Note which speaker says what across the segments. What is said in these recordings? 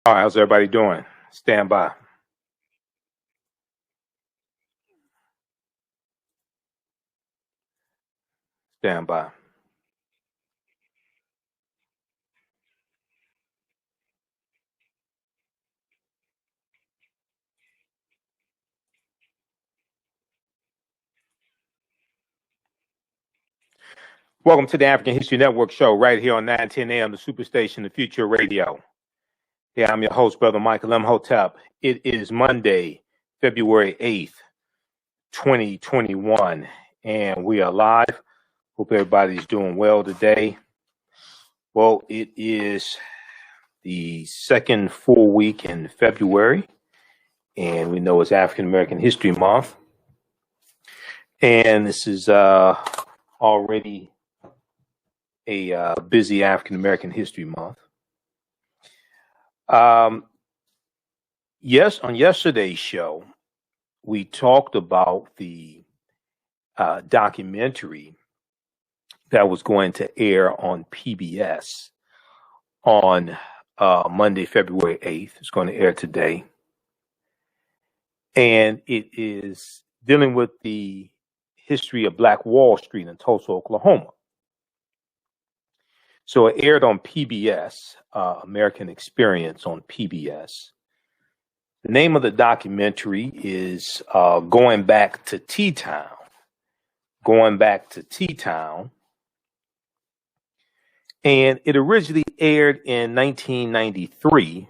Speaker 1: All right, how's everybody doing? Stand by. Stand by. Welcome to the African History Network show right here on 910 AM, the Superstation, the Future Radio. Yeah, I'm your host, Brother Michael Imhotep. It is Monday, February 8th, 2021, and we are live. Hope everybody's doing well today. Well, it is the second full week in February, and we know it's African American History Month. And this is already a busy African American History Month. Yes, on yesterday's show, we talked about the documentary that was going to air on PBS on Monday, February 8th. It's going to air today. And it is dealing with the history of Black Wall Street in Tulsa, Oklahoma. So it aired on PBS, American Experience on PBS. The name of the documentary is Goin Back to T-Town. Goin Back to T-Town. And it originally aired in 1993.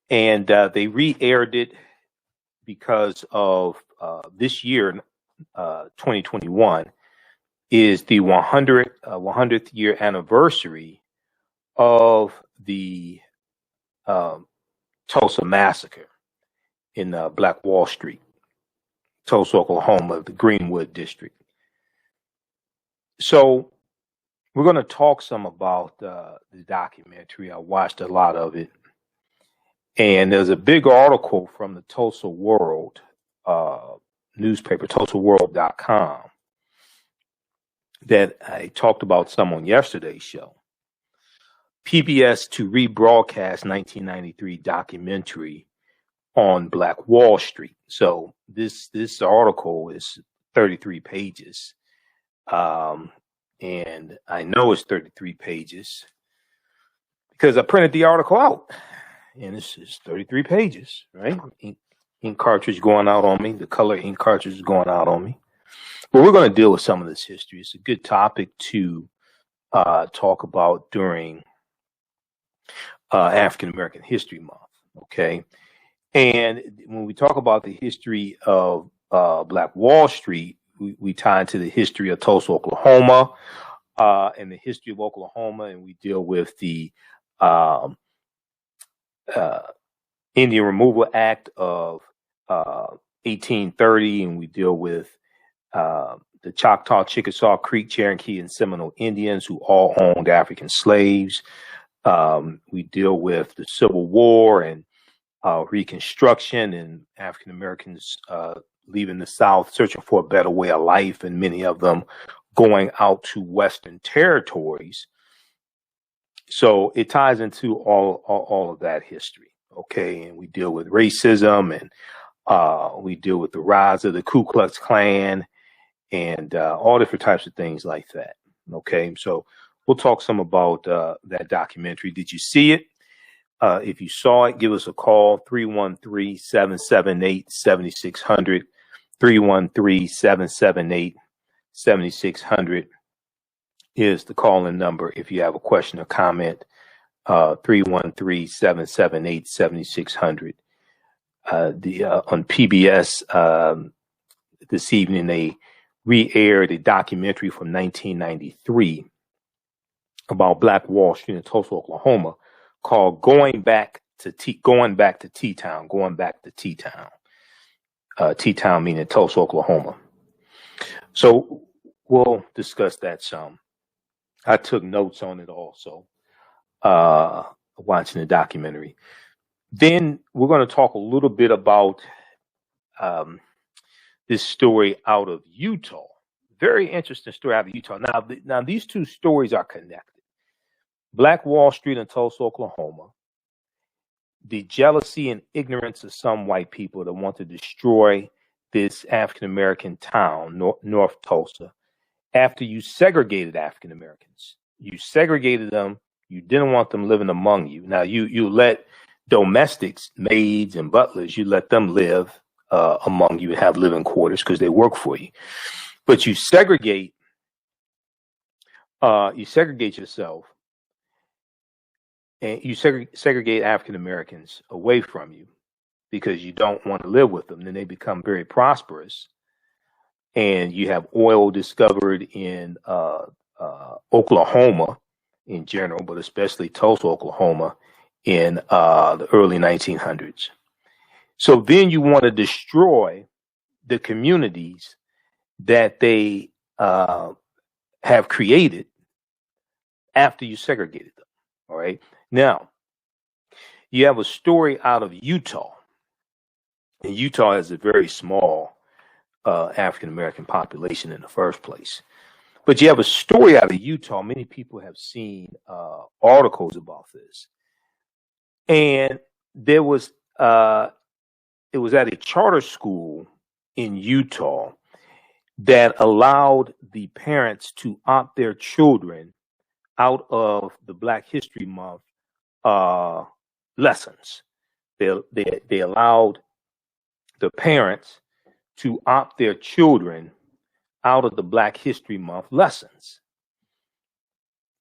Speaker 1: And they re-aired it because of this year, 2021, is the 100th year anniversary of the Tulsa massacre in Black Wall Street, Tulsa, Oklahoma, the Greenwood district. So we're going to talk some about the documentary. I watched a lot of it. And there's a big article from the Tulsa World newspaper, tulsaworld.com, that I talked about some on yesterday's show. PBS to rebroadcast 1993 documentary on Black Wall Street. So this article is 33 pages. And I know it's 33 pages because I printed the article out. And this is 33 pages, right? Ink cartridge going out on me. The color ink cartridge is going out on me. But we're going to deal with some of this history. It's a good topic to talk about during African American History Month, okay? And when we talk about the history of Black Wall Street, we tie into the history of Tulsa, Oklahoma, and the history of Oklahoma, and we deal with the Indian Removal Act of 1830, and we deal with the Choctaw, Chickasaw, Creek, Cherokee, and Seminole Indians who all owned African slaves. We deal with the Civil War and Reconstruction and African Americans leaving the South, searching for a better way of life, and many of them going out to Western territories. So it ties into all of that history, okay? And we deal with racism, and we deal with the rise of the Ku Klux Klan, and all different types of things like that, okay? So we'll talk some about that documentary. Did you see it? If you saw it, give us a call, 313-778-7600, 313-778-7600 is the call-in number if you have a question or comment, 313-778-7600. On PBS this evening, they re-aired a documentary from 1993 about Black Wall Street in Tulsa, Oklahoma, called Goin Back to T-Town, Going Back to T-Town. T-Town meaning Tulsa, Oklahoma. So we'll discuss that some. I took notes on it also, watching the documentary. Then we're going to talk a little bit about this story out of Utah. Very interesting story out of Utah. Now these two stories are connected. Black Wall Street in Tulsa, Oklahoma, the jealousy and ignorance of some white people that want to destroy this African American town, North Tulsa, after you segregated African Americans. You segregated them. You didn't want them living among you. Now, you let domestics, maids and butlers, you let them live among you and have living quarters because they work for you. But you segregate yourself, and you segregate African Americans away from you because you don't want to live with them. Then they become very prosperous, and you have oil discovered in Oklahoma in general, but especially Tulsa, Oklahoma, in the early 1900s. So then you want to destroy the communities that they have created after you segregated them. All right. Now, you have a story out of Utah. And Utah has a very small African American population in the first place. But you have a story out of Utah. Many people have seen articles about this. And there was it was at a charter school in Utah that allowed the parents to opt their children out of the Black History Month lessons. They allowed the parents to opt their children out of the Black History Month lessons.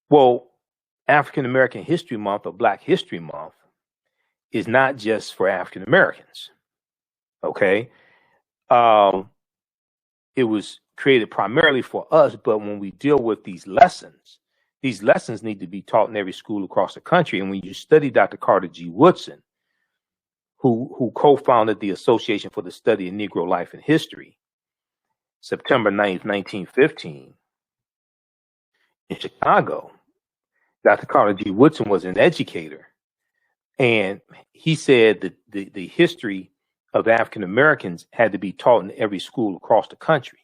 Speaker 1: Well, African American History Month or Black History Month is not just for African Americans. Okay. It was created primarily for us, but when we deal with these lessons need to be taught in every school across the country. And when you study Dr. Carter G. Woodson, who co-founded the Association for the Study of Negro Life and History, September 9th, 1915, in Chicago, Dr. Carter G. Woodson was an educator. And he said that the history of African Americans had to be taught in every school across the country,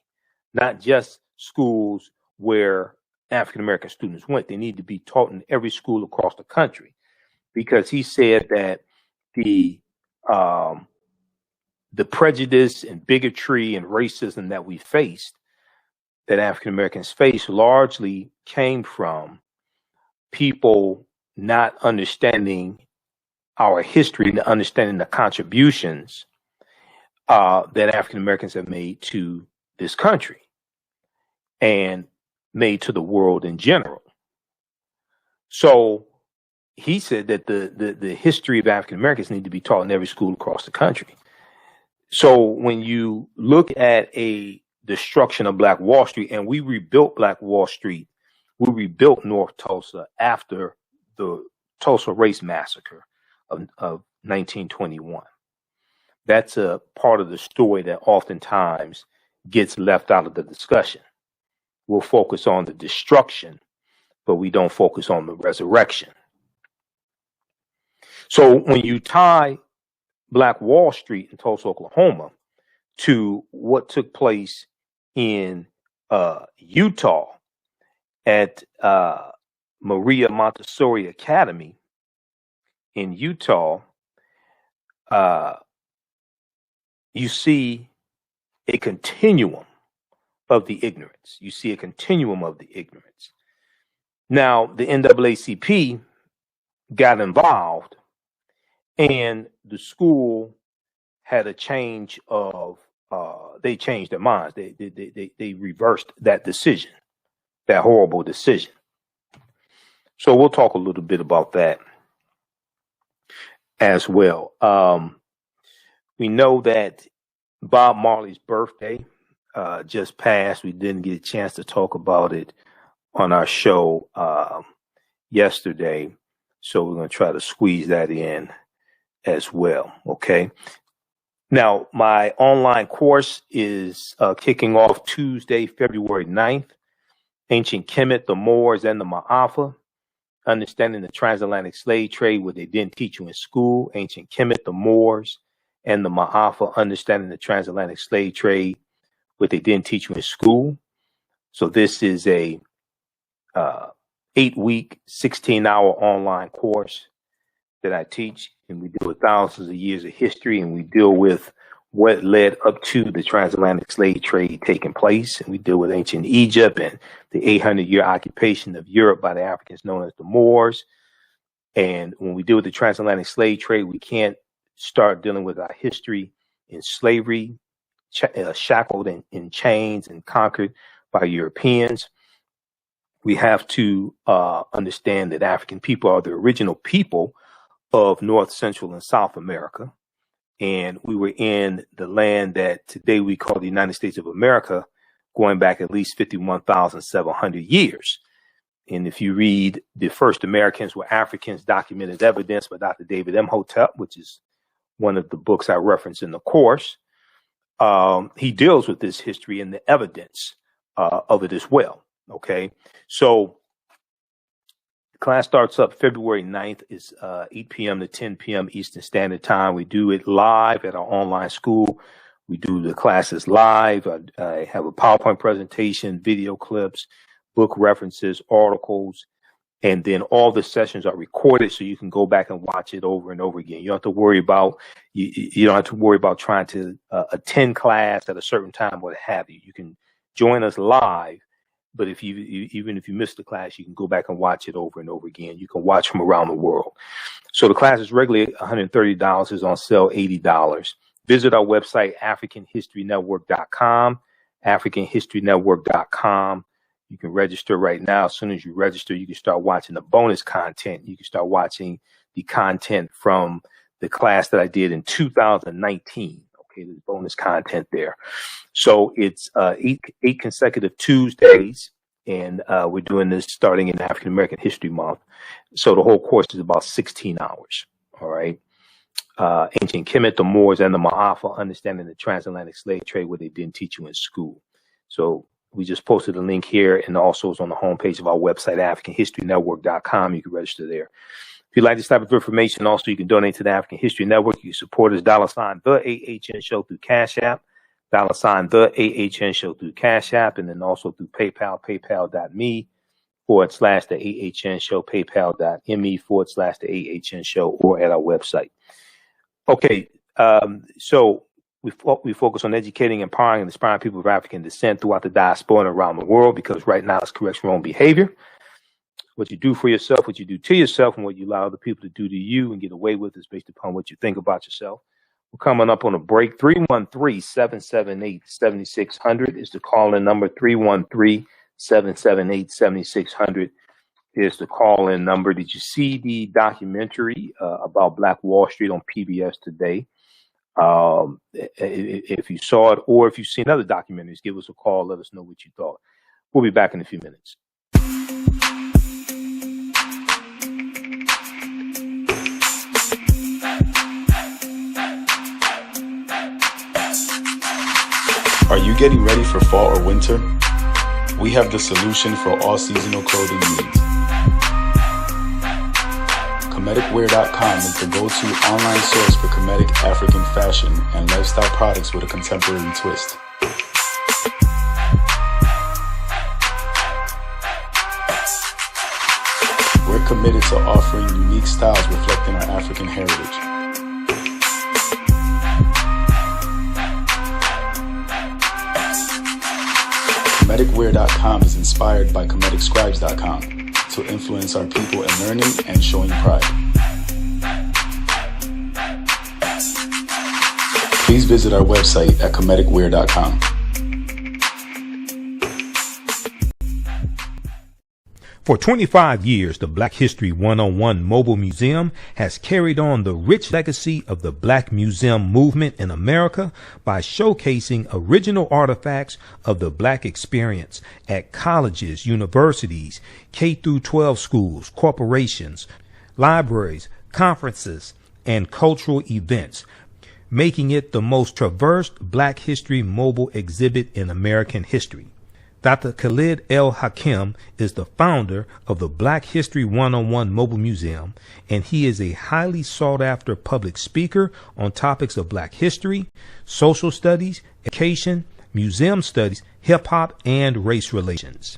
Speaker 1: not just schools where African American students went. They need to be taught in every school across the country, because he said that the prejudice and bigotry and racism that we faced, that African Americans faced, largely came from people not understanding our history and understanding the contributions that African Americans have made to this country and made to the world in general. So he said that the history of African Americans need to be taught in every school across the country. So when you look at a destruction of Black Wall Street, and we rebuilt Black Wall Street, we rebuilt North Tulsa after the Tulsa Race Massacre of 1921. That's a part of the story that oftentimes gets left out of the discussion. We'll focus on the destruction, but we don't focus on the resurrection. So when you tie Black Wall Street in Tulsa, Oklahoma, to what took place in Utah at Maria Montessori Academy in Utah, you see a continuum of the ignorance. You see a continuum of the ignorance. Now, the NAACP got involved, and the school had a change of, they changed their minds. They reversed that decision, that horrible decision. So we'll talk a little bit about that as well. We know that Bob Marley's birthday just passed. We didn't get a chance to talk about it on our show yesterday, so we're going to try to squeeze that in as well. Okay. Now, my online course is kicking off Tuesday, February 9th. Ancient Kemet, the Moors, and the Maafa. Understanding the transatlantic slave trade, what they didn't teach you in school. Ancient Kemet, the Moors, and the Maafa. Understanding the transatlantic slave trade, what they didn't teach you in school. So this is a 8-week, 16-hour online course that I teach, and we deal with thousands of years of history, and we deal with what led up to the transatlantic slave trade taking place, and we deal with ancient Egypt and the 800-year occupation of Europe by the Africans known as the Moors. And when we deal with the transatlantic slave trade, we can't start dealing with our history in slavery, shackled in chains and conquered by Europeans. We have to understand that African people are the original people of North, Central, and South America. And we were in the land that today we call the United States of America, going back at least 51,700 years. And if you read The First Americans Were Africans, Documented Evidence by Dr. David Imhotep, which is one of the books I reference in the course, he deals with this history and the evidence of it as well. Okay, so the class starts up February 9th. It's 8 p.m. to 10 p.m. Eastern Standard Time. We do it live at our online school. We do the classes live. I have a PowerPoint presentation, video clips, book references, articles, and then all the sessions are recorded so you can go back and watch it over and over again. You don't have to worry about you don't have to worry about trying to attend class at a certain time, what have you. You can join us live, but if even if you miss the class, you can go back and watch it over and over again. You can watch from around the world. So the class is regularly $130. Is on sale $80. Visit our website, AfricanHistoryNetwork.com, AfricanHistoryNetwork.com. You can register right now. As soon as you register, you can start watching the bonus content. You can start watching the content from the class that I did in 2019. Okay, there's bonus content there. So it's eight consecutive Tuesdays, and we're doing this starting in African American History Month. So the whole course is about 16 hours. All right. Ancient Kemet, the Moors, and the Maafa, understanding the transatlantic slave trade, what they didn't teach you in school. So we just posted a link here, and also it's on the homepage of our website, AfricanHistoryNetwork.com. You can register there. If you like this type of information, also you can donate to the African History Network. You can support us, $ TheAHNShow through Cash App, $ TheAHNShow through Cash App, and then also through PayPal, paypal.me/TheAHNShow, paypal.me/TheAHNShow, or at our website. Okay, so we focus on educating, empowering, and inspiring people of African descent throughout the diaspora and around the world, because right now it's corrects wrong behavior. What you do for yourself, what you do to yourself, and what you allow other people to do to you and get away with is based upon what you think about yourself. We're coming up on a break. 313-778-7600 is the call-in number. 313-778-7600 is the call-in number. Did you see the documentary about Black Wall Street on PBS today? If you saw it, or if you've seen other documentaries, give us a call. Let us know what you thought. We'll be back in a few minutes.
Speaker 2: Are you getting ready for fall or winter? We have the solution for all seasonal clothing needs. Kemeticwear.com is the go-to online source for Kemetic African fashion and lifestyle products with a contemporary twist. We're committed to offering unique styles reflecting our African heritage. Kemeticwear.com is inspired by KemeticScribes.com to influence our people in learning and showing pride. Please visit our website at Kemeticwear.com.
Speaker 3: For 25 years, the Black History 101 Mobile Museum has carried on the rich legacy of the Black Museum movement in America by showcasing original artifacts of the Black experience at colleges, universities, K-12 schools, corporations, libraries, conferences, and cultural events, making it the most traversed Black History mobile exhibit in American history. Dr. Khalid El Hakim is the founder of the Black History 101 Mobile Museum, and he is a highly sought-after public speaker on topics of Black history, social studies, education, museum studies, hip-hop, and race relations.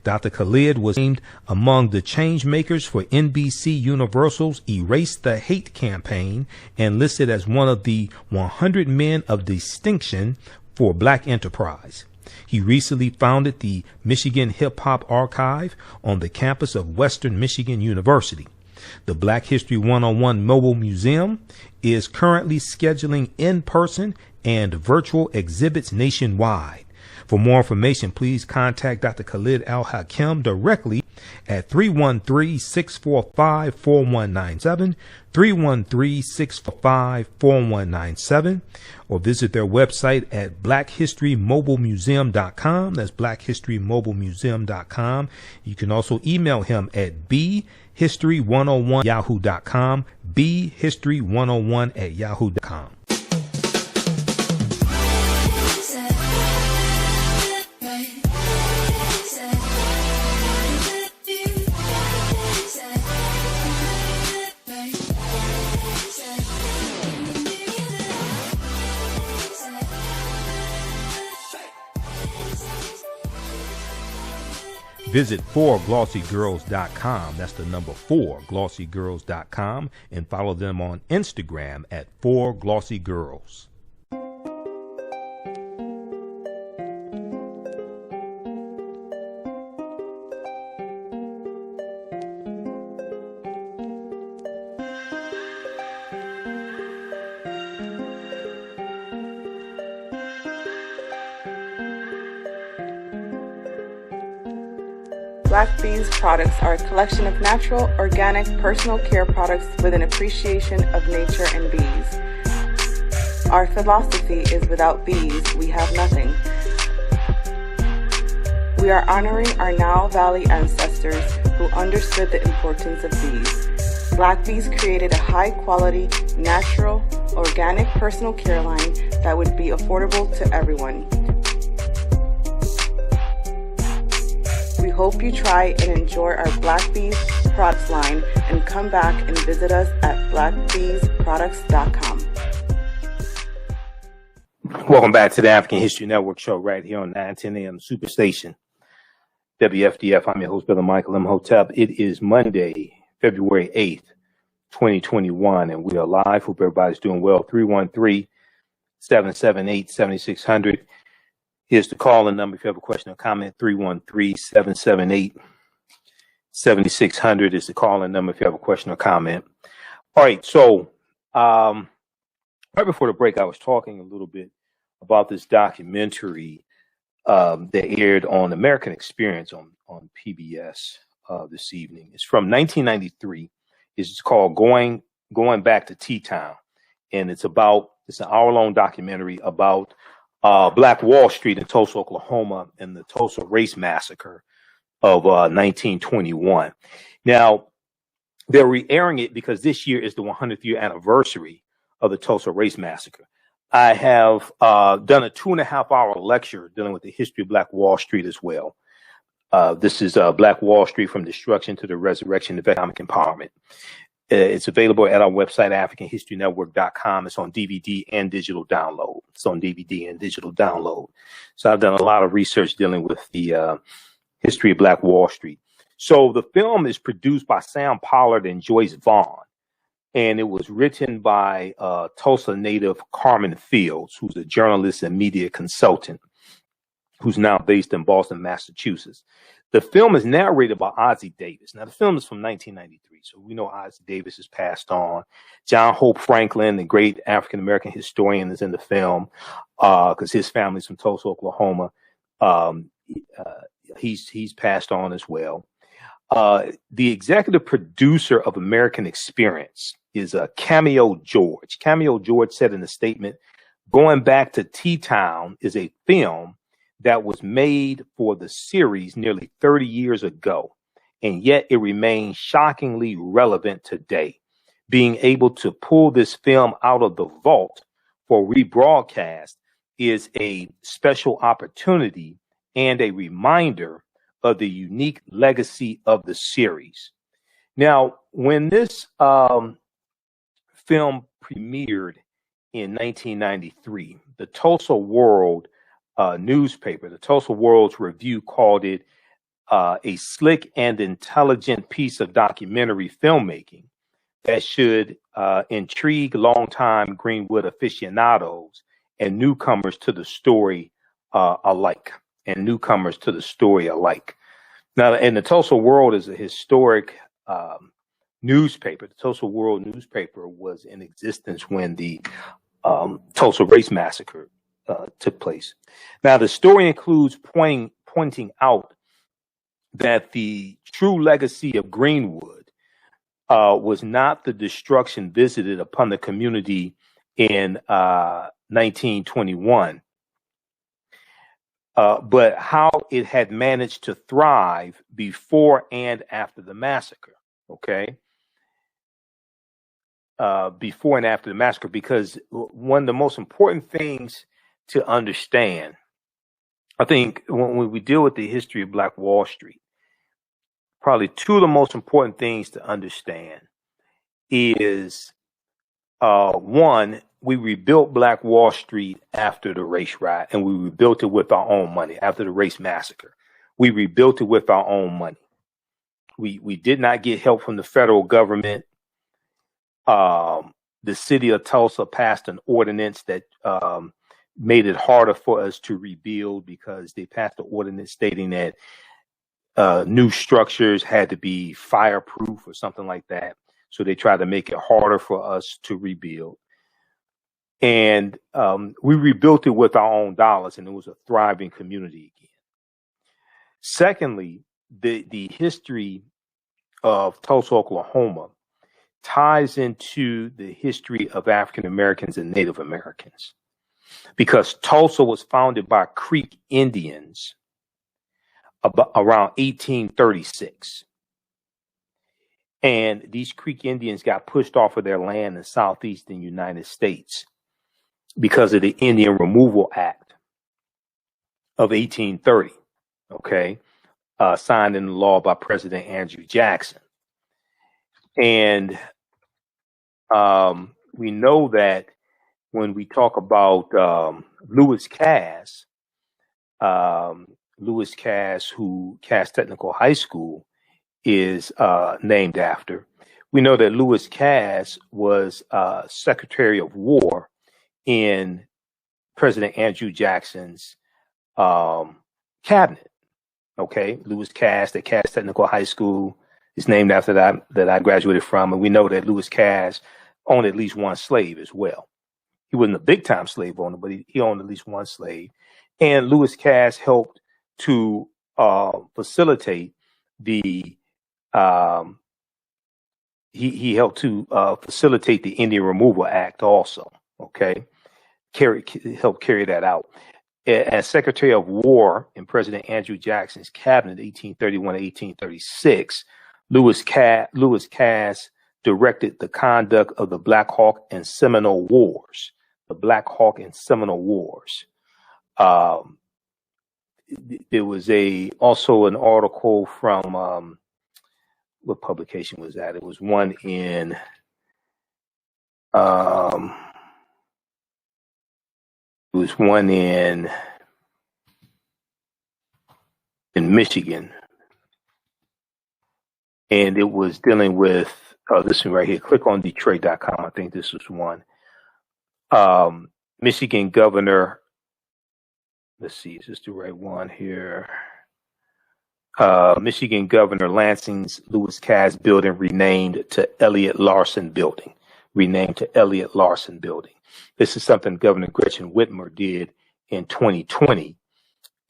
Speaker 3: Dr. Khalid was named among the change makers for NBC Universal's Erase the Hate campaign and listed as one of the 100 men of distinction for Black enterprise. He recently founded the Michigan Hip Hop Archive on the campus of Western Michigan University. The Black History 101 Mobile Museum is currently scheduling in-person and virtual exhibits nationwide. For more information, please contact Dr. Khalid Al-Hakim directly at 313-645-4197, 313-645-4197, or visit their website at blackhistorymobilemuseum.com. That's blackhistorymobilemuseum.com. You can also email him at bhistory101yahoo.com, bhistory101@yahoo.com. Visit 4glossygirls.com. That's the number 4glossygirls.com, and follow them on Instagram at 4glossygirls.
Speaker 4: Black Bees products are a collection of natural, organic, personal care products with an appreciation of nature and bees. Our philosophy is without bees, we have nothing. We are honoring our Nile Valley ancestors who understood the importance of bees. Black Bees created a high-quality, natural, organic personal care line that would be affordable to everyone. We hope you try and enjoy our Black Bees products line and come back and visit us at blackbeesproducts.com.
Speaker 1: Welcome back to the African History Network show right here on 910 AM Superstation, WFDF. I'm your host, Brother Michael Imhotep. It is Monday, February 8th, 2021, and we are live. Hope everybody's doing well. 313-778-7600. Here's the call-in number if you have a question or comment. 313-778-7600 is the call-in number if you have a question or comment. All right, so right before the break, I was talking a little bit about this documentary that aired on American Experience on PBS this evening. It's from 1993. It's called Goin Back To T-Town, and it's an hour-long documentary about Black Wall Street in Tulsa, Oklahoma, and the Tulsa Race Massacre of 1921. Now, they're re-airing it because this year is the 100th year anniversary of the Tulsa Race Massacre. I have done a 2.5-hour lecture dealing with the history of Black Wall Street as well. This is Black Wall Street from Destruction to the Resurrection of Economic Empowerment. It's available at our website, AfricanHistoryNetwork.com. It's on DVD and digital download. So I've done a lot of research dealing with the history of Black Wall Street. So the film is produced by Sam Pollard and Joyce Vaughn, and it was written by Tulsa native Carmen Fields, who's a journalist and media consultant, who's now based in Boston, Massachusetts. The film is narrated by Ossie Davis. Now, the film is from 1993, so we know Ossie Davis has passed on. John Hope Franklin, the great African-American historian, is in the film because his family's from Tulsa, Oklahoma. He's passed on as well. The executive producer of American Experience is Cameo George. Cameo George said in a statement, "Going Back to T-Town is a film that was made for the series nearly 30 years ago, and yet it remains shockingly relevant today. Being able to pull this film out of the vault for rebroadcast is a special opportunity and a reminder of the unique legacy of the series." Now, when this film premiered in 1993, the Tulsa World newspaper, the Tulsa World's Review, called it a slick and intelligent piece of documentary filmmaking that should intrigue longtime Greenwood aficionados and newcomers to the story alike. Now, and the Tulsa World is a historic newspaper. The Tulsa World newspaper was in existence when the Tulsa Race Massacre took place. Now, the story includes pointing out that the true legacy of Greenwood was not the destruction visited upon the community in 1921, but how it had managed to thrive before and after the massacre. Okay. Before and after the massacre, because one of the most important things to understand, I think, when we deal with the history of Black Wall Street, probably two of the most important things to understand is one, we rebuilt Black Wall Street after the race riot, and we rebuilt it with our own money after the race massacre. We rebuilt it with our own money. We did not get help from the federal government. The city of Tulsa passed an ordinance that made it harder for us to rebuild, because they passed an ordinance stating that new structures had to be fireproof or something like that. So they tried to make it harder for us to rebuild. And we rebuilt it with our own dollars, and it was a thriving community again. Secondly, the history of Tulsa, Oklahoma ties into the history of African Americans and Native Americans, because Tulsa was founded by Creek Indians around 1836. And these Creek Indians got pushed off of their land in southeastern United States because of the Indian Removal Act of 1830, okay, signed into law by President Andrew Jackson. And we know that when we talk about Lewis Cass, who Cass Technical High School is named after, we know that Lewis Cass was Secretary of War in President Andrew Jackson's cabinet. Okay, Lewis Cass, the Cass Technical High School is named after that I graduated from, and we know that Lewis Cass owned at least one slave as well. He wasn't a big time slave owner, but he owned at least one slave. And Lewis Cass helped to facilitate the he helped to facilitate the Indian Removal Act also. Okay, helped carry that out. As Secretary of War in President Andrew Jackson's cabinet, 1831 to 1836, Lewis Cass directed the conduct of the Black Hawk and Seminole Wars. There was also an article from what publication was that? It was one in in Michigan, and it was dealing with this one right here. Click on Detroit.com. I think this was one. Michigan Governor. Let's see, is this the right one here? Michigan Governor Lansing's Lewis Cass building renamed to Elliott Larson Building. This is something Governor Gretchen Whitmer did in 2020,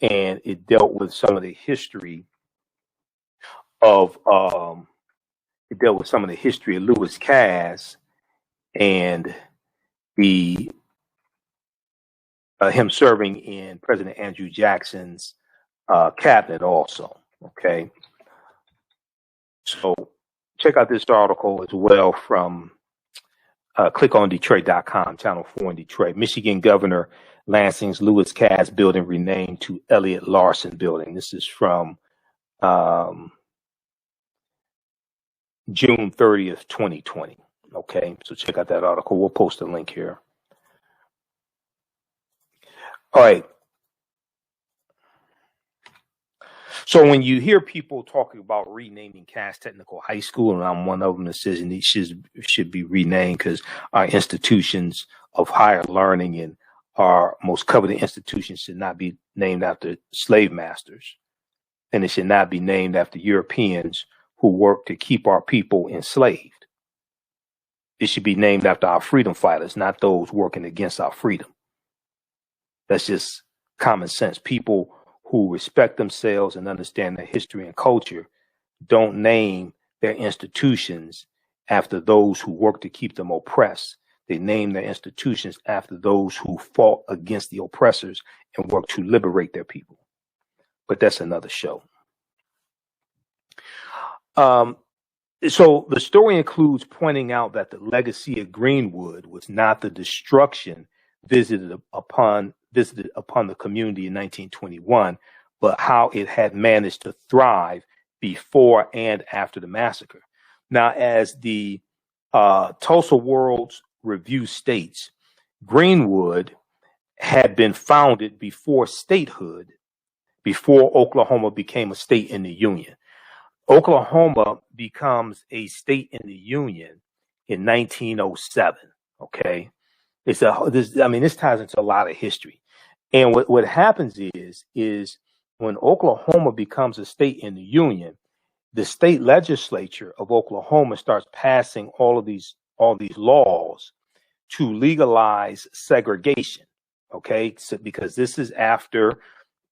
Speaker 1: and it dealt with some of the history of Lewis Cass and the him serving in President Andrew Jackson's cabinet also. Okay, so check out this article as well from click on Detroit.com, Channel 4 in Detroit. Michigan Governor Lansing's Lewis Cass building renamed to Elliott Larson Building. This is from June 30th, 2020. Okay, so check out that article. We'll post a link here. All right. So when you hear people talking about renaming Cass Technical High School, and I'm one of them that says it should be renamed because our institutions of higher learning and our most coveted institutions should not be named after slave masters, and it should not be named after Europeans who worked to keep our people enslaved. It should be named after our freedom fighters, not those working against our freedom. That's just common sense. People who respect themselves and understand their history and culture don't name their institutions after those who work to keep them oppressed. They name their institutions after those who fought against the oppressors and worked to liberate their people. But that's another show. So the story includes pointing out that the legacy of Greenwood was not the destruction visited upon the community in 1921, but how it had managed to thrive before and after the massacre. Now, as the Tulsa World's Review states, Greenwood had been founded before statehood, before Oklahoma became a state in the Union. Oklahoma becomes a state in the Union in 1907. Okay, this ties into a lot of history. And what happens is when Oklahoma becomes a state in the Union, the state legislature of Oklahoma starts passing all these laws to legalize segregation. Okay, so because this is after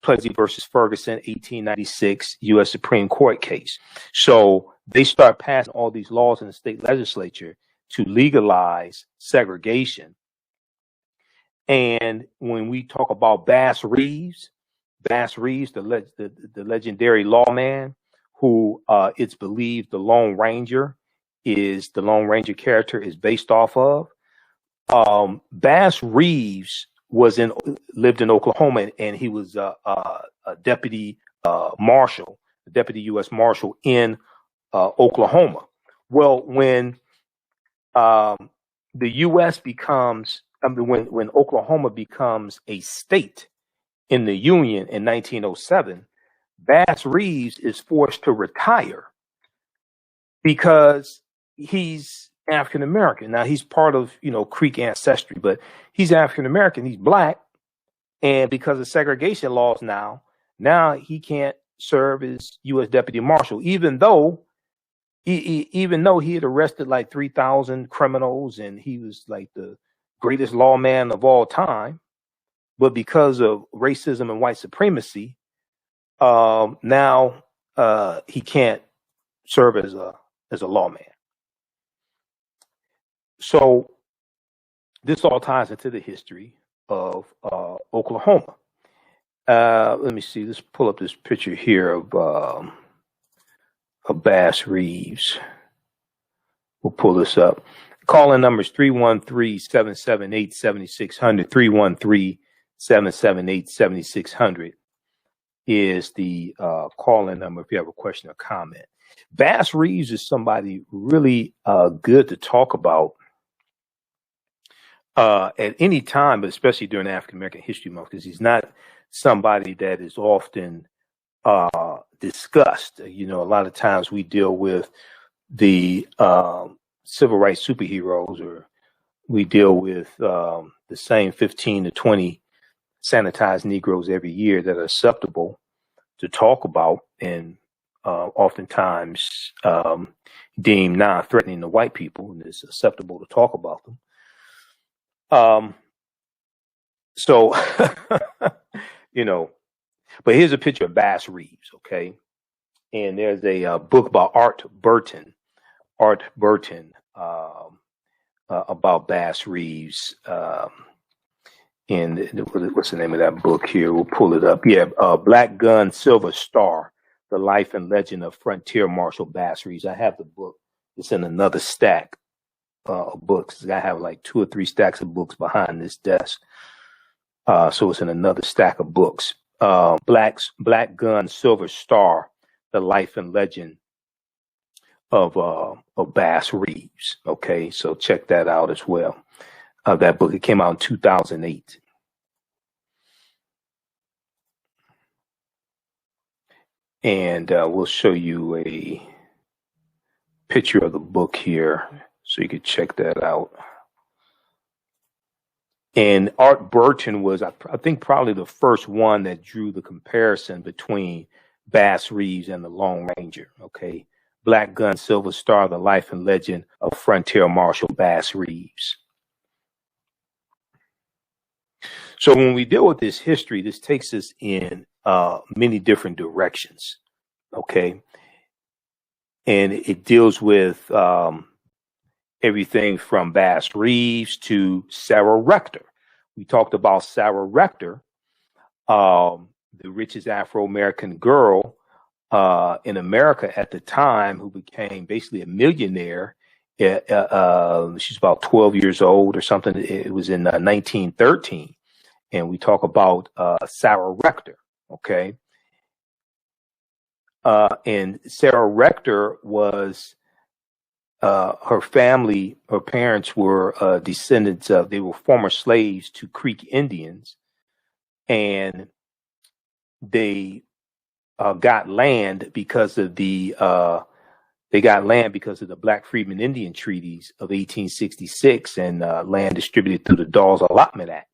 Speaker 1: Plessy versus Ferguson, 1896 U.S. Supreme Court case. So they start passing all these laws in the state legislature to legalize segregation. And when we talk about Bass Reeves, the legendary lawman, who it's believed the Lone Ranger character is based off of. Bass Reeves lived in Oklahoma, and he was a deputy marshal, a deputy U.S. marshal in Oklahoma. Well, when the U.S. when Oklahoma becomes a state in the Union in 1907, Bass Reeves is forced to retire because he's African American. Now he's part of, Creek ancestry, but he's African American. He's black, and because of segregation laws now he can't serve as U.S. Deputy Marshal, even though he had arrested like 3,000 criminals and he was like the greatest lawman of all time. But because of racism and white supremacy, now he can't serve as a lawman. So this all ties into the history of Oklahoma. Let me see. Let's pull up this picture here of Bass Reeves. We'll pull this up. Call-in number is 313-778-7600. 313-778-7600 is the call-in number if you have a question or comment. Bass Reeves is somebody really good to talk about at any time, but especially during African American History Month, because he's not somebody that is often discussed. A lot of times we deal with the civil rights superheroes, or we deal with the same 15 to 20 sanitized Negroes every year that are acceptable to talk about and oftentimes deemed non-threatening to white people, and it's acceptable to talk about them. So, but here's a picture of Bass Reeves, okay? And there's a book by Art Burton about Bass Reeves. And what's the name of that book here? We'll pull it up. Yeah, Black Gun, Silver Star, The Life and Legend of Frontier Marshal Bass Reeves. I have the book. It's in another stack of books. I have like 2 or 3 stacks of books behind this desk. So it's in another stack of books. Black Gun, Silver Star, The Life and Legend of Bass Reeves. Okay, so check that out as well. That book, it came out in 2008. And we'll show you a picture of the book here so you could check that out. And Art Burton was, I think, probably the first one that drew the comparison between Bass Reeves and the Lone Ranger. Okay. Black Gun, Silver Star, the life and legend of Frontier Marshal Bass Reeves. So when we deal with this history, this takes us in many different directions. Okay. And it deals with everything from Bass Reeves to Sarah Rector. We talked about Sarah Rector, the richest Afro-American girl in America at the time, who became basically a millionaire. She's about 12 years old or something. It was in 1913. And we talk about Sarah Rector, okay? And Sarah Rector was, her family, her parents were descendants of, they were former slaves to Creek Indians. And they got land because of the Black Freedmen Indian treaties of 1866 and land distributed through the Dawes Allotment Act.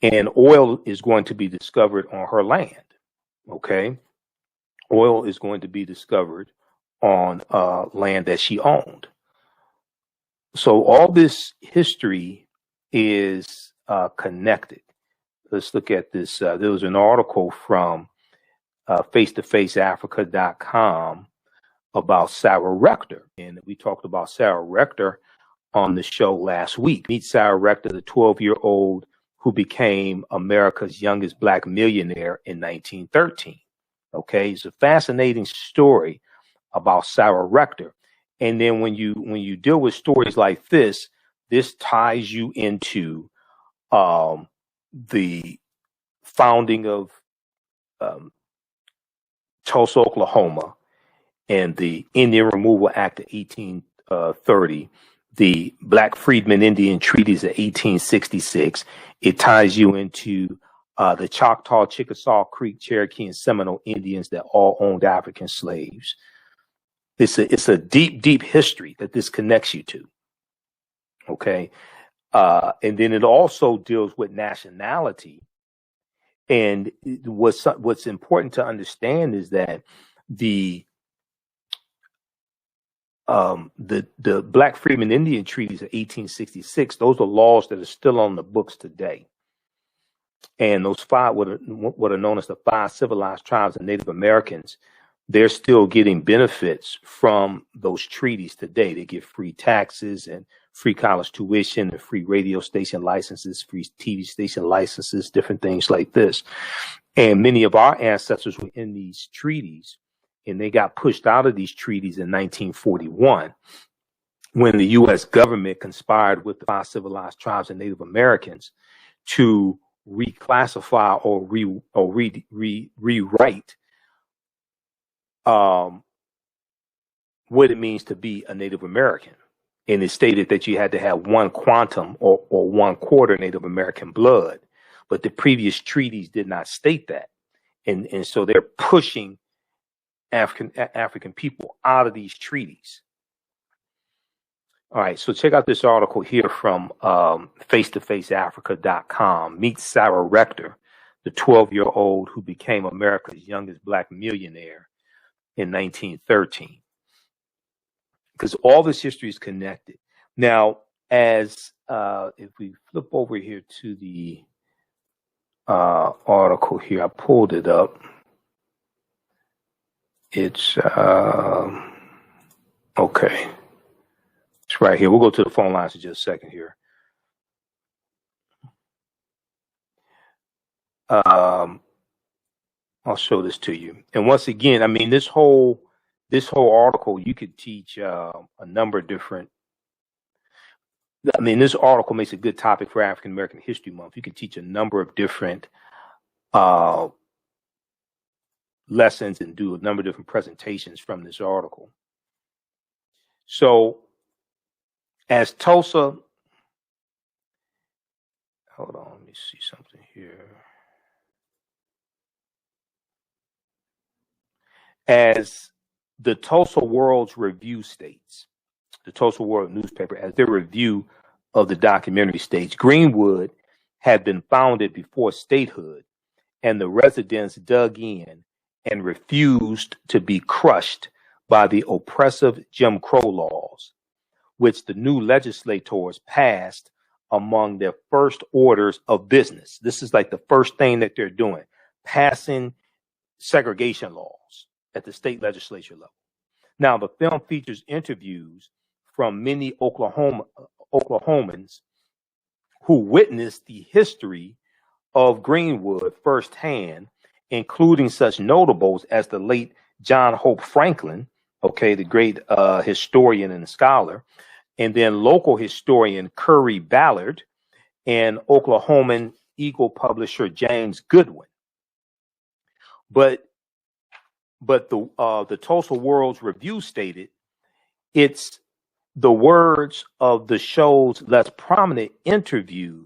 Speaker 1: And oil is going to be discovered on her land. Okay. Oil is going to be discovered on land that she owned. So all this history is connected. Let's look at this. There was an article from face-to-faceafrica.com about Sarah Rector. And we talked about Sarah Rector on the show last week. Meet Sarah Rector, the 12-year-old who became America's youngest Black millionaire in 1913. Okay, it's a fascinating story about Sarah Rector. And then when you deal with stories like this ties you into the founding of Tulsa, Oklahoma, and the Indian Removal Act of 1830, the Black Freedmen Indian treaties of 1866. It ties you into the Choctaw, Chickasaw, Creek, Cherokee, and Seminole Indians that all owned African slaves. It's a deep, deep history that this connects you to. Okay. And then it also deals with nationality. And what's important to understand is that the Black Freedmen Indian treaties of 1866, those are laws that are still on the books today. And those five, what are known as the 5 civilized tribes of Native Americans, they're still getting benefits from those treaties today. They get free taxes and free college tuition and free radio station licenses, free TV station licenses, different things like this. And many of our ancestors were in these treaties, and they got pushed out of these treaties in 1941 when the U.S. government conspired with the 5 civilized tribes of Native Americans to reclassify or rewrite what it means to be a Native American. And it stated that you had to have 1 quantum or 1/4 Native American blood. But the previous treaties did not state that. And so they're pushing African people out of these treaties. All right, so check out this article here from face-to-faceafrica.com. Meet Sarah Rector, the 12-year-old who became America's youngest Black millionaire in 1913. Because all this history is connected. Now, as if we flip over here to the article here, I pulled it up. It's okay. It's right here. We'll go to the phone lines in just a second here. I'll show this to you. And once again, I mean, this whole article, you could teach a number of different. I mean, this article makes a good topic for African American History Month. You can teach a number of different lessons and do a number of different presentations from this article. So, as Tulsa, hold on, let me see something here. As the Tulsa World's Review states, the Tulsa World newspaper, as their review of the documentary states, Greenwood had been founded before statehood, and the residents dug in and refused to be crushed by the oppressive Jim Crow laws, which the new legislators passed among their first orders of business. This is like the first thing that they're doing, passing segregation laws at the state legislature level. Now, the film features interviews from many Oklahomans who witnessed the history of Greenwood firsthand, including such notables as the late John Hope Franklin, the great historian and scholar, and then local historian Curry Ballard and Oklahoman Eagle publisher James Goodwin. But the Tulsa World's Review stated it's the words of the show's less prominent interview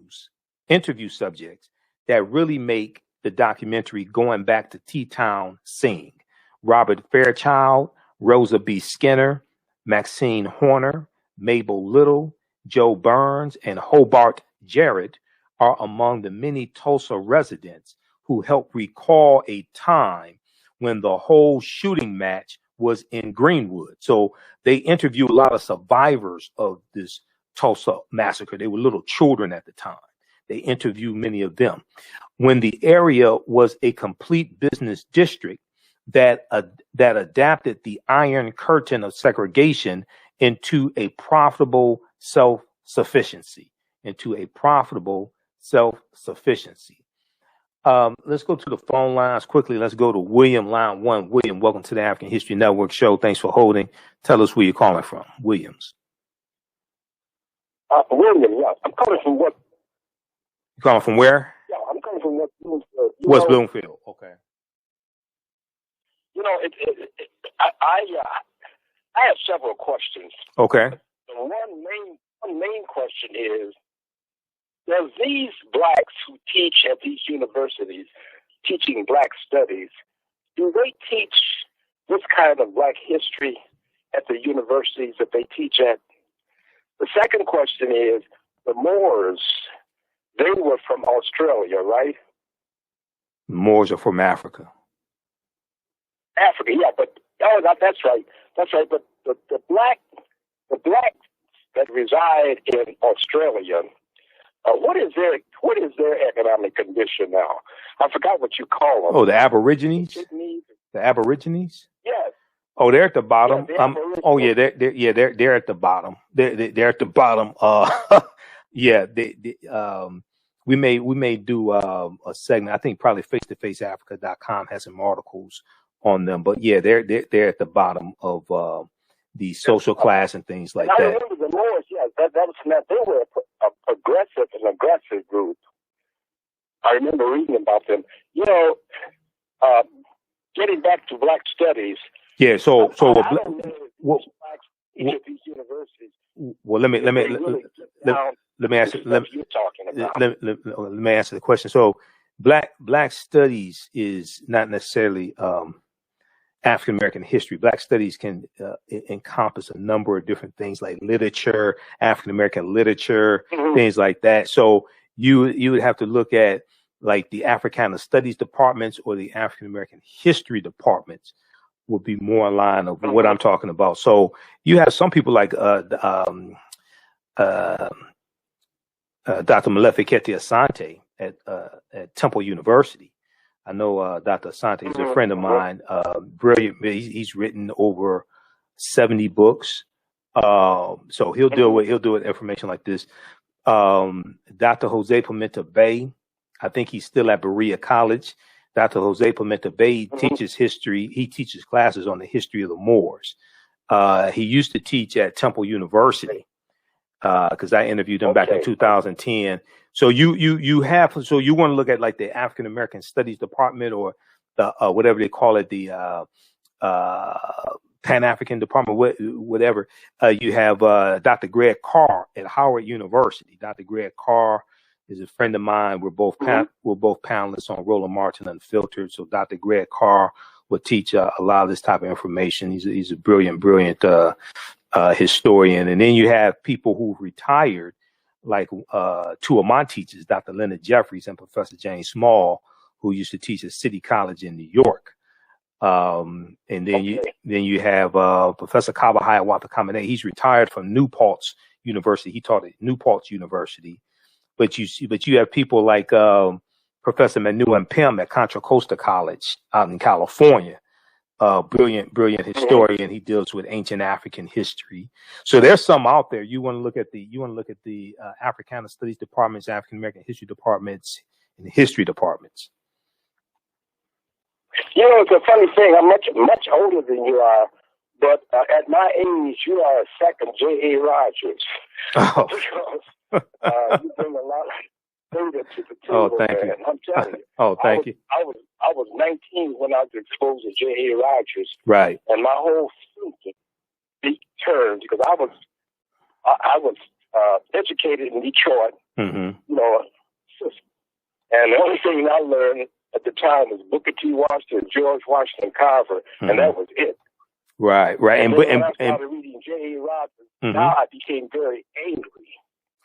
Speaker 1: subjects that really make the documentary Goin Back to T-Town sing. Robert Fairchild, Rosa B. Skinner, Maxine Horner, Mabel Little, Joe Burns, and Hobart Jarrett are among the many Tulsa residents who helped recall a time when the whole shooting match was in Greenwood. So they interviewed a lot of survivors of this Tulsa massacre. They were little children at the time. They interviewed many of them. When the area was a complete business district that adapted the Iron Curtain of segregation into a profitable self-sufficiency. Let's go to the phone lines quickly. Let's go to William, line 1. William, welcome to the African History Network show. Thanks for holding. Tell us where you're calling from. Williams.
Speaker 5: William, yeah. I'm calling from what?
Speaker 1: You calling from where?
Speaker 5: Yeah, I'm coming from West Bloomfield.
Speaker 1: West Bloomfield. Okay.
Speaker 5: You know, I have several questions.
Speaker 1: Okay.
Speaker 5: The one main question is, does these blacks who teach at these universities, teaching black studies, do they teach this kind of black history at the universities that they teach at? The second question is, the Moors, they were from Australia, right?
Speaker 1: Moors are from Africa.
Speaker 5: Africa, yeah, but that's right. That's right. But the blacks that reside in Australia, what is their economic condition now? I forgot what you call them.
Speaker 1: Oh, the Aborigines. The Aborigines.
Speaker 5: Yes.
Speaker 1: Oh, they're at the bottom.
Speaker 5: Yeah,
Speaker 1: they're at the bottom. They're at the bottom. We may do a segment. I think probably face-to-faceafrica.com has some articles on them. But yeah, they're at the bottom of the social class and things like that.
Speaker 5: I remember the Moors. Yeah, that was not. They were an aggressive group. I remember reading about them. You know, getting back to black studies.
Speaker 1: Yeah. So
Speaker 5: these universities.
Speaker 1: Well, let me answer the question. So black studies is not necessarily African American history. Black studies can encompass a number of different things like literature, African American literature, things like that. So you would have to look at like the Africana Studies departments or the African American history departments would be more in line of what I'm talking about. So you have some people like Dr. Molefi Kete Asante at Temple University. I know Dr. Asante is a friend of mine, brilliant. He's written over 70 books. So he'll deal with information like this. Dr. Jose Pimenta Bay, I think he's still at Berea College. Dr. Jose Pimenta Bay teaches history. He teaches classes on the history of the Moors. He used to teach at Temple University because I interviewed him back in 2010. So you want to look at like the African American Studies Department or the whatever they call it, the Pan African Department, whatever. You have Dr. Greg Carr at Howard University. Dr. Greg Carr is a friend of mine. We're both panelists on Roland Martin Unfiltered. So Dr. Greg Carr would teach a lot of this type of information. He's a brilliant historian. And then you have people who retired, like two of my teachers, Dr. Leonard Jeffries and Professor James Small, who used to teach at City College in New York. And then you have Professor Kaba Hiawatha Kamene. He's retired from New Paltz University. He taught at New Paltz University. But you have people like Professor Manu and Pim at Contra Costa College out in California. Brilliant historian. He deals with ancient African history. So there's some out there. You want to look at the Africana Studies departments, African American history departments, and history departments.
Speaker 5: You know, it's a funny thing. I'm much older than you are, but at my age, you are a second J.A. Rogers.
Speaker 1: Oh.
Speaker 5: Because you bring a lot of data to the table.
Speaker 1: Oh, thank you.
Speaker 5: And I'm telling you.
Speaker 1: Oh, thank you.
Speaker 5: I was 19 when I was exposed to J.A. Rogers.
Speaker 1: Right.
Speaker 5: And my whole thinking turned because I was educated in Detroit.
Speaker 1: Mm-hmm.
Speaker 5: You know, and the only thing I learned at the time was Booker T. Washington, George Washington Carver, and that was it.
Speaker 1: Right.
Speaker 5: And when I started reading J.A. Rogers, now I became very angry.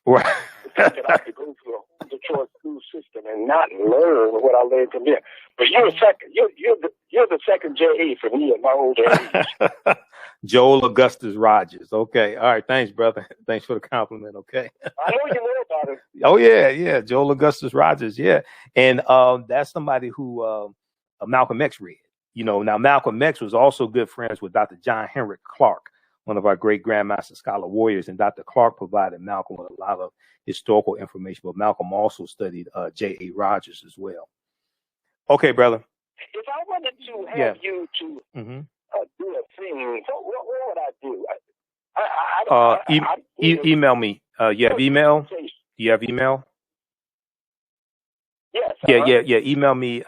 Speaker 1: Right.
Speaker 5: The fact that I could go through a whole Detroit school system and not learn what I learned from there. But you're the second J.A. for me at my older age.
Speaker 1: Joel Augustus Rogers. Okay. All right. Thanks, brother. Thanks for the compliment. Okay.
Speaker 5: I know you know about it.
Speaker 1: Oh, yeah. Joel Augustus Rogers. Yeah. And that's somebody who Malcolm X read. You know, now Malcolm X was also good friends with Dr. John Henrik Clark, one of our great Grandmaster Scholar warriors. And Dr. Clark provided Malcolm with a lot of historical information, but Malcolm also studied J.A. Rogers as well. Okay, brother.
Speaker 5: If I wanted to have you to do a thing, what would I do?
Speaker 1: Email me. You have email? Do you have email?
Speaker 5: Yes.
Speaker 1: Yeah. Email me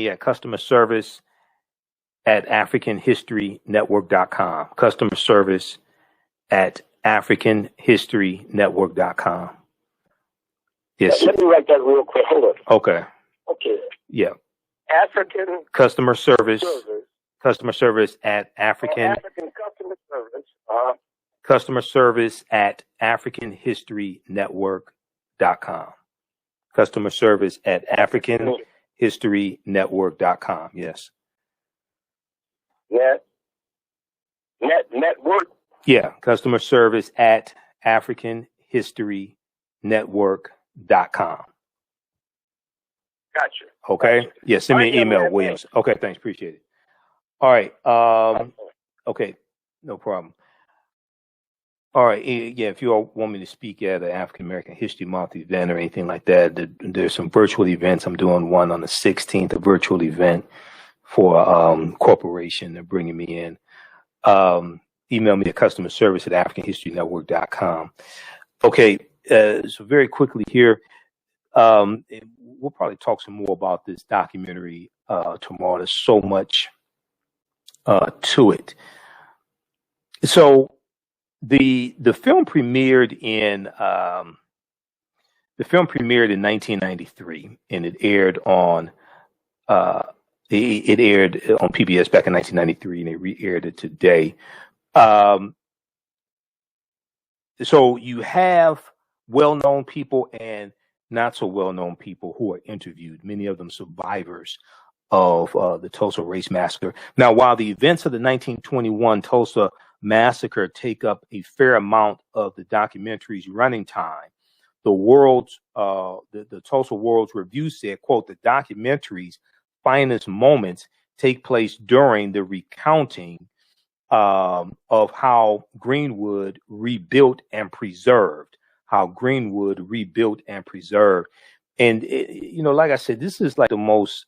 Speaker 1: at customer service at AfricanHistoryNetwork.com. Customer service at AfricanHistoryNetwork.com. Yes.
Speaker 5: Let me write that real quick. Hold on.
Speaker 1: Okay. Yeah.
Speaker 5: African
Speaker 1: customer service. Customer service at African
Speaker 5: customer service.
Speaker 1: Customer service at AfricanHistoryNetwork.com. Customer service at AfricanHistoryNetwork.com. Yes.
Speaker 5: Network.
Speaker 1: Yeah. Customer service at AfricanHistoryNetwork.com.
Speaker 5: Gotcha.
Speaker 1: Okay.
Speaker 5: Gotcha.
Speaker 1: Yeah. Send me an email, Williams. Okay. Thanks. Appreciate it. All right. Okay. No problem. All right. Yeah. If you all want me to speak at an African American History Month event or anything like that, there's some virtual events. I'm doing one on the 16th, a virtual event for a corporation. They're bringing me in. Email me at customer service at AfricanHistoryNetwork.com. Okay. So very quickly here, we'll probably talk some more about this documentary tomorrow. There's so much to it. So the film premiered in 1993, and it aired on PBS back in 1993, and they re-aired it today. So you have well-known people and not so well-known people who are interviewed, many of them survivors of the Tulsa Race Massacre. Now, while the events of the 1921 Tulsa Massacre take up a fair amount of the documentary's running time, the Tulsa World's Review said, quote, the documentary's finest moments take place during the recounting of how Greenwood rebuilt and preserved. And, like I said, this is like the most,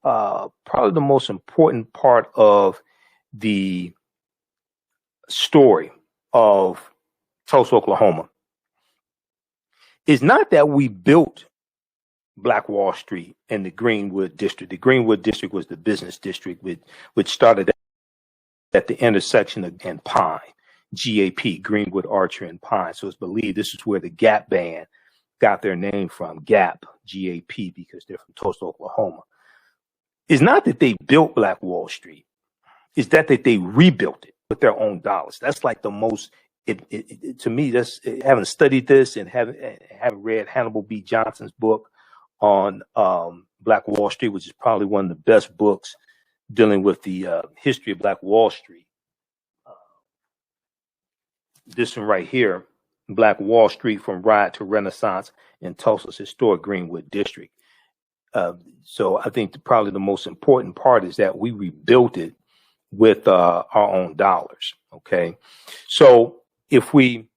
Speaker 1: probably the most important part of the story of Tulsa, Oklahoma. It's not that we built Black Wall Street and the Greenwood District. The Greenwood District was the business district which started at the intersection of and Pine. GAP, Greenwood, Archer, and Pine. So it's believed this is where the Gap Band got their name from, Gap, GAP, because they're from Tulsa, Oklahoma. is not that they built Black Wall Street. It's that they rebuilt it with their own dollars. That's like the most, to me, that's, having studied this and having read Hannibal B. Johnson's book on Black Wall Street, which is probably one of the best books dealing with the history of Black Wall Street. This one right here, Black Wall Street from Riot to Renaissance in Tulsa's historic Greenwood District. So I think probably the most important part is that we rebuilt it with our own dollars. Okay, so if we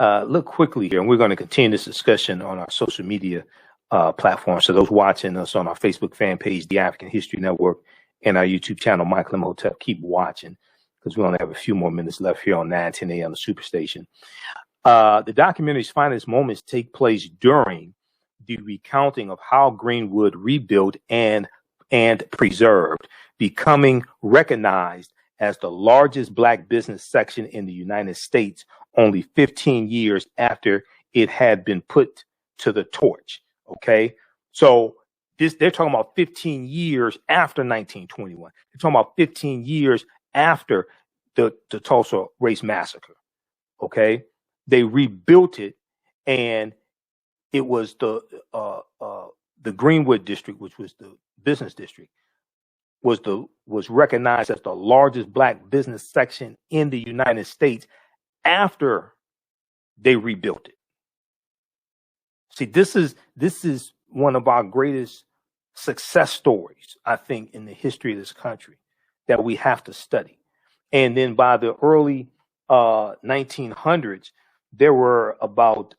Speaker 1: look quickly here, and we're going to continue this discussion on our social media platforms. So those watching us on our Facebook fan page, The African History Network, and our YouTube channel, Michael Imhotep, keep watching, because we only have a few more minutes left here on 9:10 a.m. the Superstation. The documentary's finest moments take place during the recounting of how Greenwood rebuilt and preserved, becoming recognized as the largest Black business section in the United States only 15 years after it had been put to the torch. Okay, so they're talking about 15 years after 1921. They're talking about 15 years after the Tulsa Race Massacre. Okay, they rebuilt it, and it was the Greenwood district, which was the business district, was recognized as the largest Black business section in the United States after they rebuilt it. See, this is one of our greatest success stories, I think, in the history of this country that we have to study. And then by the early 1900s, there were about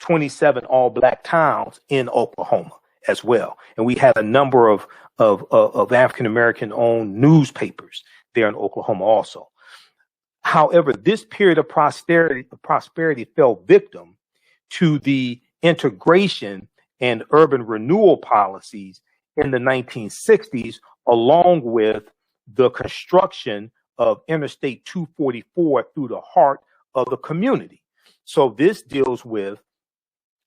Speaker 1: 27 all-Black towns in Oklahoma as well, and we had a number of African-American owned newspapers there in Oklahoma also. However, this period of prosperity fell victim to the integration and urban renewal policies in the 1960s, along with the construction of Interstate 244 through the heart of the community. So this deals with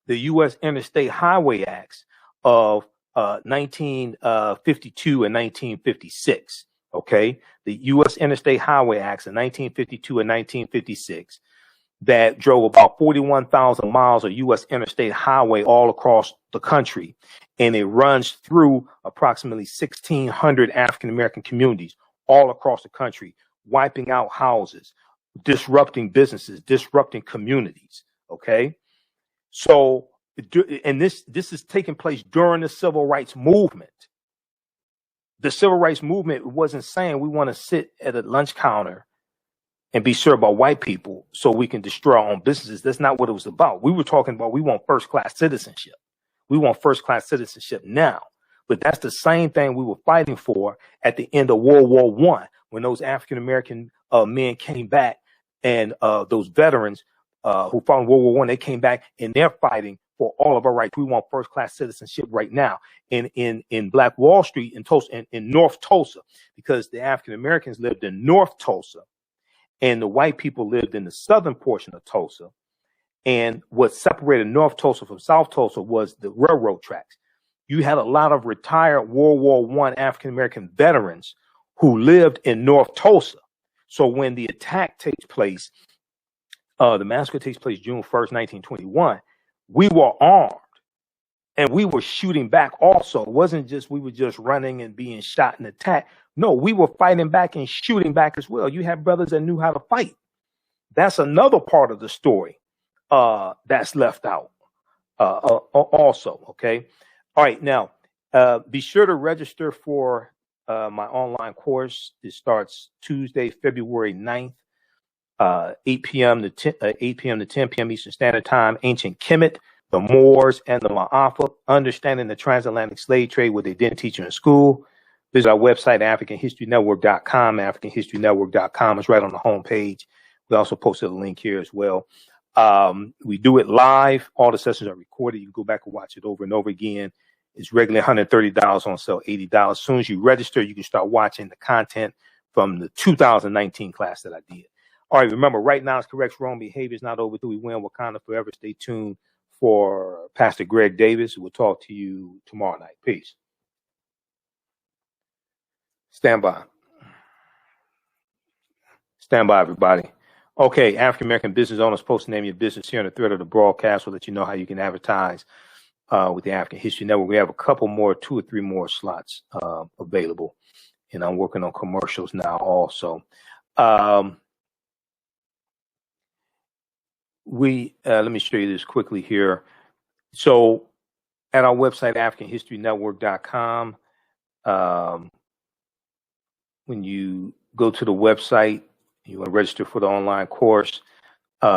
Speaker 1: the U.S. Interstate Highway Acts of 1952 and 1956. Okay, the U.S. Interstate Highway Acts of 1952 and 1956 that drove about 41,000 miles of U.S. interstate highway all across the country, and it runs through approximately 1,600 African-American communities all across the country, wiping out houses, disrupting businesses, disrupting communities. Okay, so and this is taking place during the Civil Rights Movement. The Civil Rights Movement wasn't saying we want to sit at a lunch counter and be served by white people so we can destroy our own businesses. That's not what it was about. We were talking about we want first-class citizenship. We want first-class citizenship now. But that's the same thing we were fighting for at the end of World War I, when those African-American men came back, and those veterans who fought in World War I, they came back and they're fighting for all of our rights. We want first-class citizenship right now in Black Wall Street in Tulsa, in North Tulsa, because the African-Americans lived in North Tulsa and the white people lived in the southern portion of Tulsa. And what separated North Tulsa from South Tulsa was the railroad tracks. You had a lot of retired World War I African-American veterans who lived in North Tulsa. So when the attack takes place, the massacre takes place June 1st, 1921, we were armed and we were shooting back also. It wasn't just we were just running and being shot and attacked. No, we were fighting back and shooting back as well. You had brothers that knew how to fight. That's another part of the story that's left out also. Okay. All right. Now, be sure to register for my online course. It starts Tuesday, February 9th. 8 p.m. to 10 p.m. Eastern Standard Time. Ancient Kemet, the Moors, and the Maafa, understanding the transatlantic slave trade, what they didn't teach you in school. Visit our website, AfricanHistoryNetwork.com. AfricanHistoryNetwork.com is right on the homepage. We also posted a link here as well. We do it live. All the sessions are recorded. You can go back and watch it over and over again. It's regularly $130 on sale, $80. As soon as you register, you can start watching the content from the 2019 class that I did. All right, remember, right now it's correct. Wrong behavior is not overdue. We win Wakanda forever. Stay tuned for Pastor Greg Davis. We'll talk to you tomorrow night. Peace. Stand by. Stand by, everybody. Okay, African American business owners, post the name of your business here on the thread of the broadcast so that you know how you can advertise with the African History Network. We have a couple more, 2 or 3 more slots available, and I'm working on commercials now also. Let me show you this quickly here. So at our website, AfricanHistoryNetwork.com, when you go to the website, you want to register for the online course,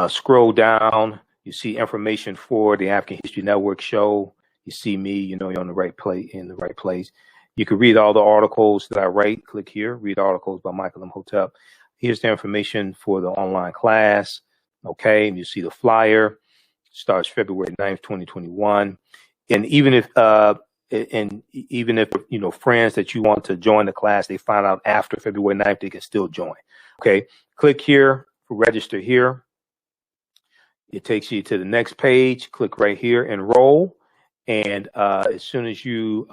Speaker 1: scroll down, you see information for the African History Network show. You see me, you know you're in the right place. You can read all the articles that I write. Click here, read articles by Michael Imhotep. Here's the information for the online class. Okay, and you see the flyer. Starts February 9th, 2021. And even if you know friends that you want to join the class, they find out after February 9th, they can still join. Okay, click here for register here. It takes you to the next page. Click right here, enroll. And as soon as you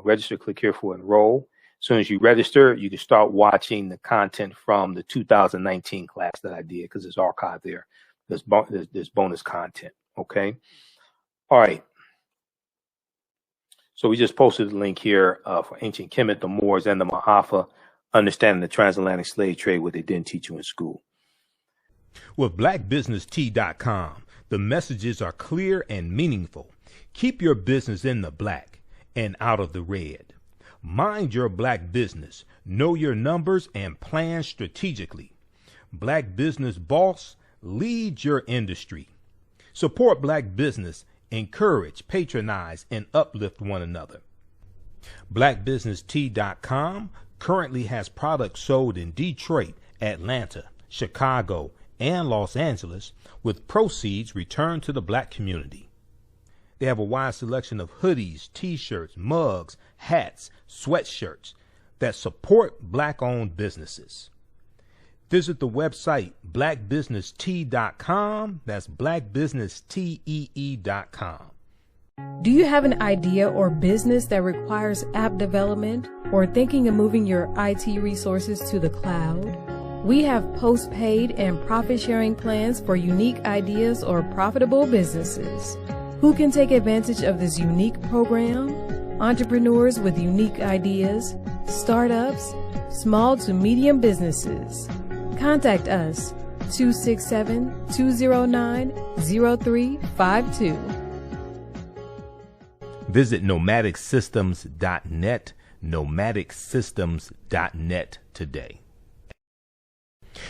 Speaker 1: register, click here for enroll. As soon as you register, you can start watching the content from the 2019 class that I did because it's archived there. There's bonus content. Okay. All right. So we just posted the link here for ancient Kemet, the Moors, and the Maafa, understanding the transatlantic slave trade, what they didn't teach you in school.
Speaker 3: With blackbusinesstee.com, the messages are clear and meaningful. Keep your business in the black and out of the red. Mind your black business, know your numbers, and plan strategically. Black business boss, lead your industry. Support black business, encourage, patronize, and uplift one another. Blackbusinesstee.com currently has products sold in Detroit, Atlanta, Chicago, and Los Angeles, with proceeds returned to the black community. They have a wide selection of hoodies, t-shirts, mugs, hats, sweatshirts that support black-owned businesses. Visit the website blackbusinesstee.com. That's blackbusinesstee.com.
Speaker 6: Do you have an idea or business that requires app development or thinking of moving your IT resources to the cloud? We have post-paid and profit-sharing plans for unique ideas or profitable businesses. Who can take advantage of this unique program? Entrepreneurs with unique ideas, startups, small to medium businesses. Contact us 267-209-0352.
Speaker 3: Visit nomadicsystems.net, nomadicsystems.net today.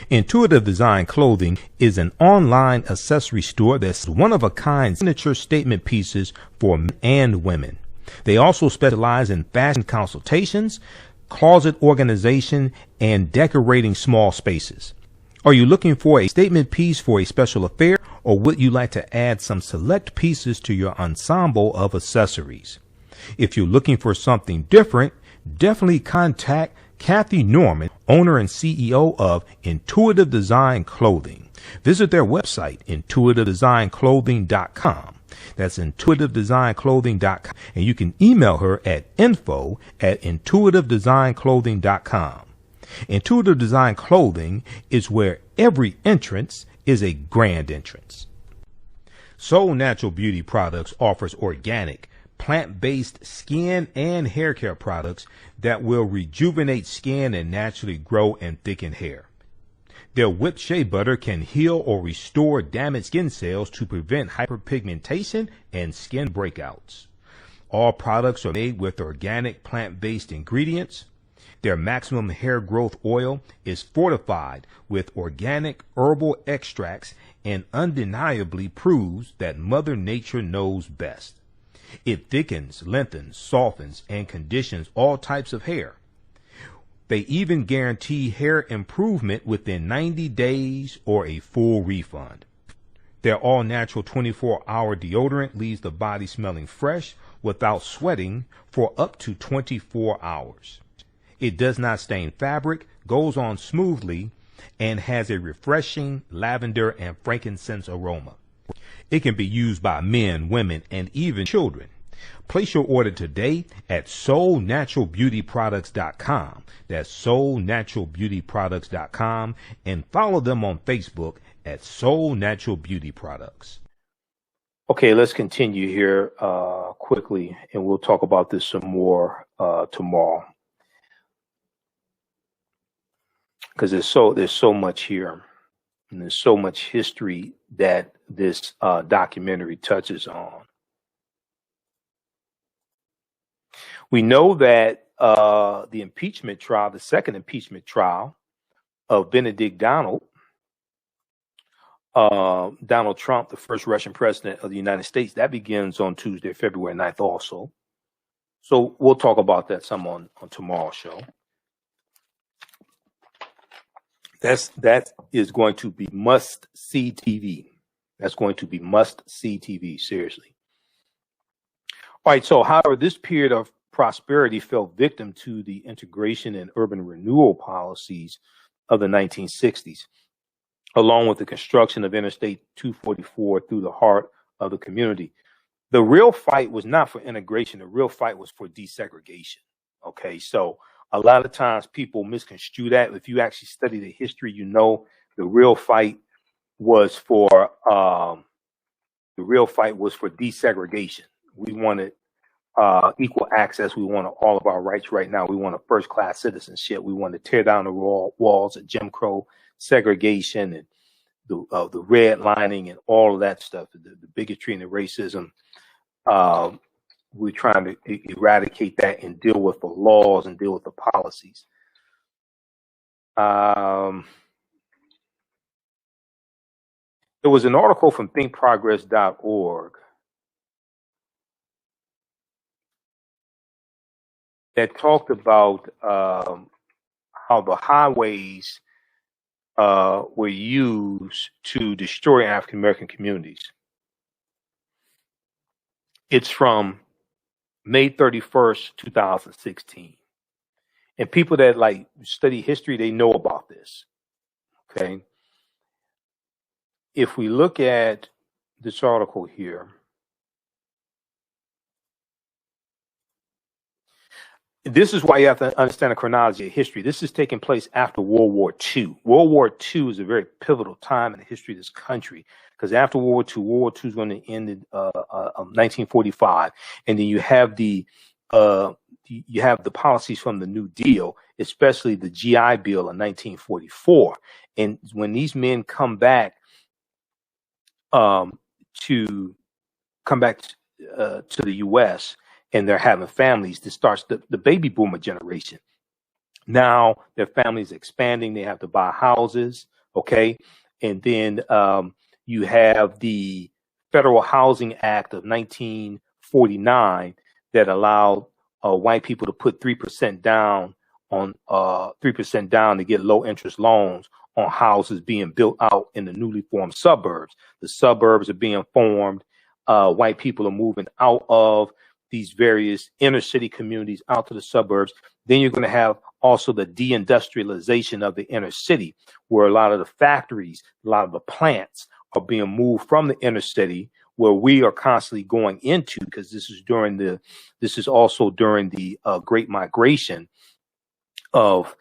Speaker 3: Intuitive Design Clothing is an online accessory store that's one-of-a-kind signature statement pieces for men and women. They also specialize in fashion consultations, closet organization, and decorating small spaces. Are you looking for a statement piece for a special affair, or would you like to add some select pieces to your ensemble of accessories? If you're looking for something different, definitely contact Kathy Norman, owner and CEO of Intuitive Design Clothing. Visit their website, intuitivedesignClothing.com. That's intuitivedesignClothing.com. And you can email her at info@intuitivedesignClothing.com. Intuitive Design Clothing is where every entrance is a grand entrance. Soul Natural Beauty Products offers organic, plant-based skin and hair care products that will rejuvenate skin and naturally grow and thicken hair. Their whipped shea butter can heal or restore damaged skin cells to prevent hyperpigmentation and skin breakouts. All products are made with organic plant-based ingredients. Their maximum hair growth oil is fortified with organic herbal extracts and undeniably proves that Mother Nature knows best. It thickens, lengthens, softens, and conditions all types of hair. They even guarantee hair improvement within 90 days or a full refund. Their all-natural 24-hour deodorant leaves the body smelling fresh without sweating for up to 24 hours. It does not stain fabric, goes on smoothly, and has a refreshing lavender and frankincense aroma. It can be used by men, women, and even children. Place your order today at soulnaturalbeautyproducts.com. That's soulnaturalbeautyproducts.com, and follow them on Facebook at Soul Natural Beauty Products.
Speaker 1: Okay, let's continue here quickly, and we'll talk about this some more tomorrow, because there's so much here, and there's so much history that this documentary touches on. We know that the impeachment trial, the second impeachment trial of Benedict Donald Trump, the first Russian president of the United States, that begins on Tuesday, February 9th also. So we'll talk about that some on tomorrow's show. That is going to be must-see TV. That's going to be must-see TV, seriously. All right, so however, this period of prosperity fell victim to the integration and urban renewal policies of the 1960s, along with the construction of Interstate 244 through the heart of the community. The real fight was not for integration. The real fight was for desegregation. Okay, so a lot of times people misconstrue that. If you actually study the history, you know the real fight was for desegregation. We wanted equal access. We wanted all of our rights right now. We wanted first-class citizenship. We wanted to tear down the walls of Jim Crow segregation and the redlining and all of that stuff, the bigotry and the racism. We're trying to eradicate that and deal with the laws and deal with the policies. There was an article from thinkprogress.org that talked about how the highways were used to destroy African American communities. It's from May 31st, 2016. And people that like study history, they know about this. Okay. If we look at this article here, this is why you have to understand the chronology of history. This is taking place after World War II. World War II is a very pivotal time in the history of this country, because after World War II is going to end in 1945, and then you have the policies from the New Deal, especially the GI Bill in 1944. And when these men come back to the U.S., and they're having families, this starts the baby boomer generation. Now their families expanding, they have to buy houses, okay? And then you have the Federal Housing Act of 1949 that allowed white people to put 3% down on 3% down to get low interest loans on houses being built out in the newly formed suburbs. The suburbs are being formed. White people are moving out of these various inner city communities out to the suburbs. Then you're going to have also the deindustrialization of the inner city, where a lot of the factories, a lot of the plants are being moved from the inner city, where we are constantly going into, because this is also during the Great Migration of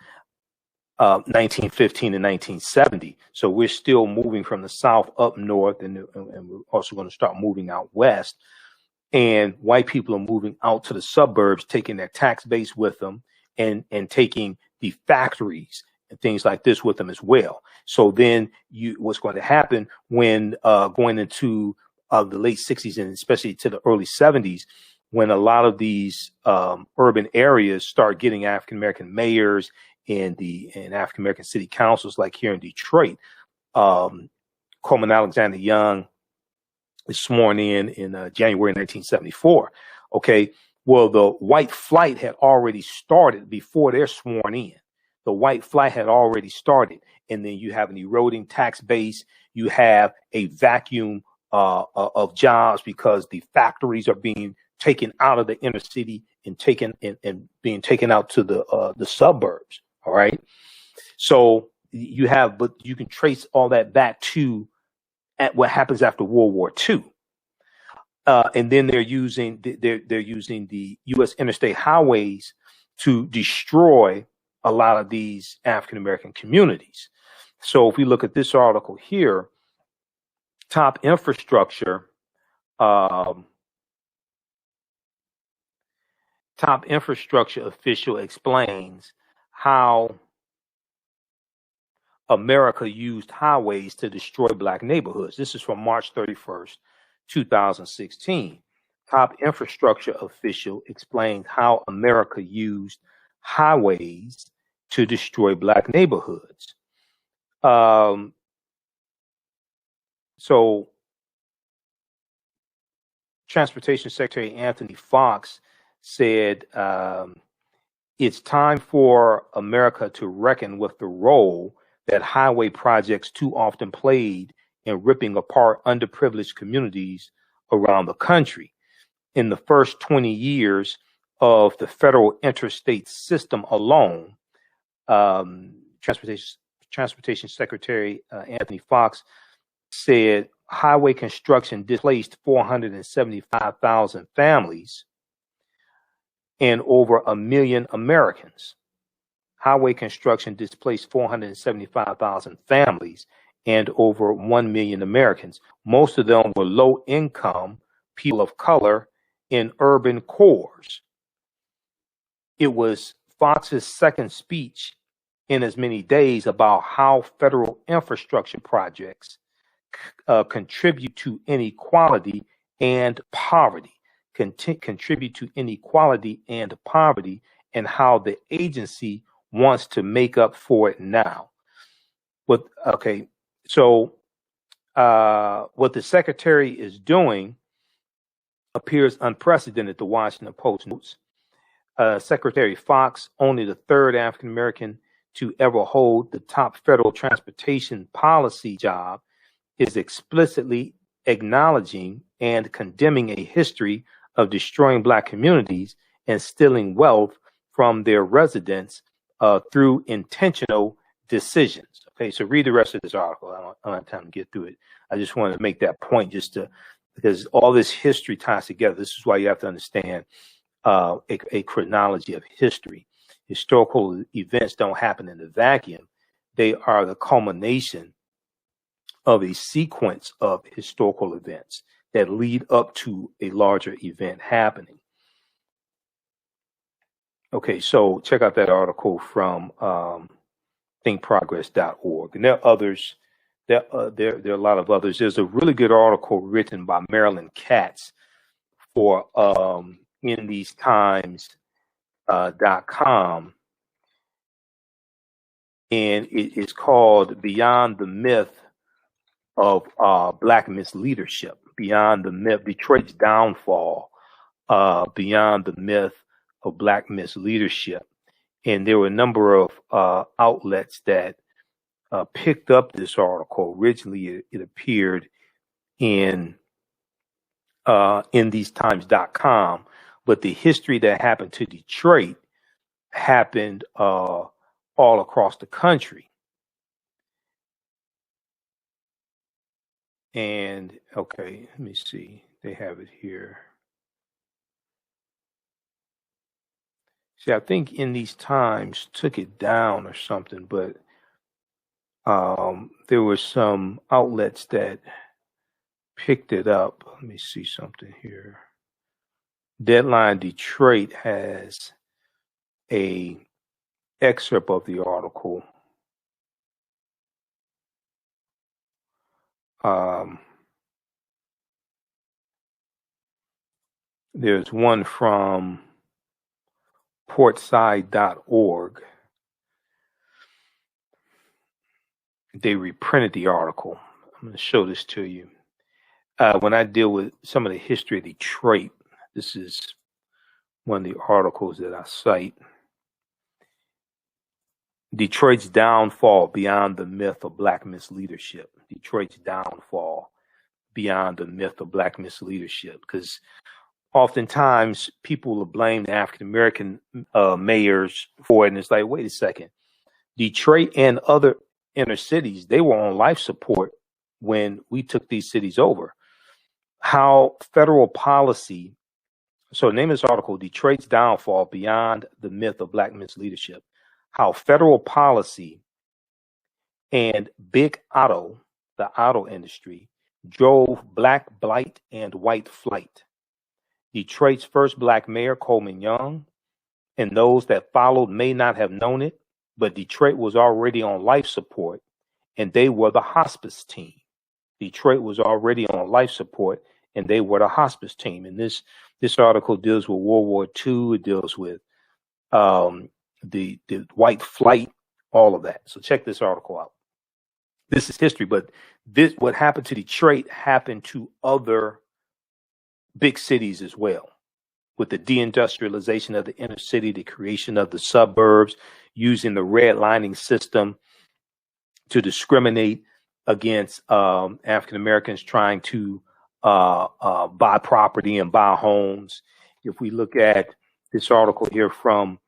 Speaker 1: 1915 and 1970. So we're still moving from the south up north, and we're also going to start moving out west. And white people are moving out to the suburbs, taking their tax base with them, and taking the factories and things like this with them as well. So then what's going to happen when going into the late 60s and especially to the early 70s, when a lot of these urban areas start getting African American mayors and African American city councils, like here in Detroit, Coleman Alexander Young is sworn in January 1974. Okay, well, the white flight had already started before they're sworn in. The white flight had already started, and then you have an eroding tax base. You have a vacuum of jobs because the factories are being taken out of the inner city and being taken out to the suburbs. All right, so but you can trace all that back to at what happens after World War II. And then they're using the U.S. interstate highways to destroy a lot of these African American communities. So if we look at this article here, top infrastructure official explains how America used highways to destroy black neighborhoods. This is from March 31st, 2016. Top infrastructure official explained how America used highways to destroy black neighborhoods. So Transportation Secretary Anthony Foxx said, it's time for America to reckon with the role that highway projects too often played in ripping apart underprivileged communities around the country. In the first 20 years of the federal interstate system alone, Transportation Secretary Anthony Foxx said highway construction displaced 475,000 families and over 1 million Americans. Highway construction displaced 475,000 families and over 1 million Americans. Most of them were low income people of color in urban cores. It was Fox's second speech in as many days about how federal infrastructure projects contribute to inequality and poverty. Contribute to inequality and poverty, and how the agency wants to make up for it now. What the secretary is doing appears unprecedented, the Washington Post notes. Secretary Foxx, only the third African American to ever hold the top federal transportation policy job, is explicitly acknowledging and condemning a history of destroying black communities and stealing wealth from their residents through intentional decisions. Okay, so read the rest of this article. I don't have time to get through it. I just wanted to make that point because all this history ties together. This is why you have to understand a chronology of history. Historical events don't happen in a vacuum. They are the culmination of a sequence of historical events that lead up to a larger event happening. Okay, so check out that article from thinkprogress.org. And there are others. There are a lot of others. There's a really good article written by Marilyn Katz for InTheseTimes.com, and it is called Beyond the Myth of Black Misleadership. Beyond the Myth, Detroit's Downfall, Beyond the Myth of Black Misleadership. And there were a number of outlets that picked up this article. Originally, it appeared in InTheseTimes.com, but the history that happened to Detroit happened all across the country. And okay, let me see. They have it here. See, I think In These Times took it down or something, but there were some outlets that picked it up. Let me see something here. Deadline Detroit has a excerpt of the article. There's one from portside.org. They reprinted the article. I'm going to show this to you. When I deal with some of the history of Detroit, this is one of the articles that I cite. Detroit's Downfall, Beyond the Myth of Black Misleadership. Detroit's Downfall, Beyond the Myth of Black Misleadership. Because oftentimes people will blame the African American mayors for it, and it's like, wait a second. Detroit and other inner cities, they were on life support when we took these cities over, how federal policy. So name this article, Detroit's Downfall Beyond the Myth of Black Men's Leadership, how federal policy and big auto, the auto industry, drove black blight and white flight. Detroit's first black mayor, Coleman Young, and those that followed may not have known it, but Detroit was already on life support, and they were the hospice team. Detroit was already on life support, and they were the hospice team. And this article deals with World War II. It deals with the white flight, all of that. So check this article out. This is history, but what happened to Detroit happened to other big cities as well, with the deindustrialization of the inner city, the creation of the suburbs, using the redlining system to discriminate against African Americans trying to buy property and buy homes. If we look at this article here from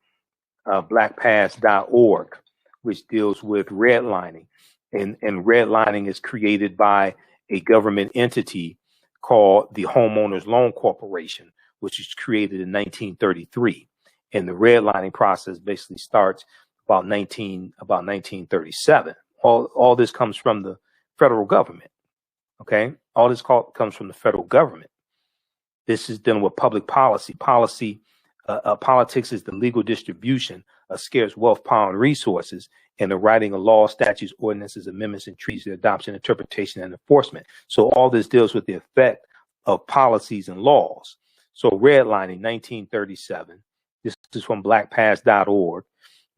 Speaker 1: blackpast.org, which deals with redlining, and redlining is created by a government entity called the Homeowners Loan Corporation, which was created in 1933. And the redlining process basically starts about 1937. All this comes from the federal government. Okay, all this comes from the federal government. This is dealing with public policy. Politics is the legal distribution of scarce wealth, power, and resources, and the writing of laws, statutes, ordinances, amendments, and treaties, the adoption, interpretation, and enforcement. So all this deals with the effect of policies and laws. So redlining, 1937. This is from blackpast.org.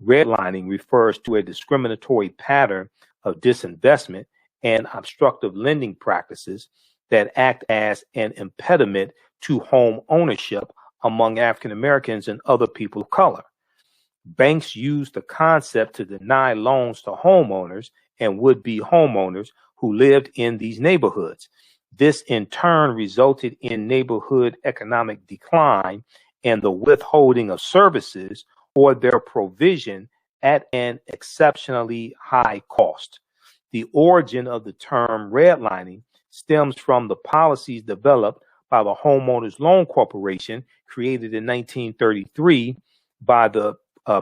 Speaker 1: Redlining refers to a discriminatory pattern of disinvestment and obstructive lending practices that act as an impediment to home ownership among African Americans and other people of color. Banks use the concept to deny loans to homeowners and would-be homeowners who lived in these neighborhoods. This in turn resulted in neighborhood economic decline and the withholding of services or their provision at an exceptionally high cost. The origin of the term redlining stems from the policies developed by the Homeowners Loan Corporation, created in 1933 by the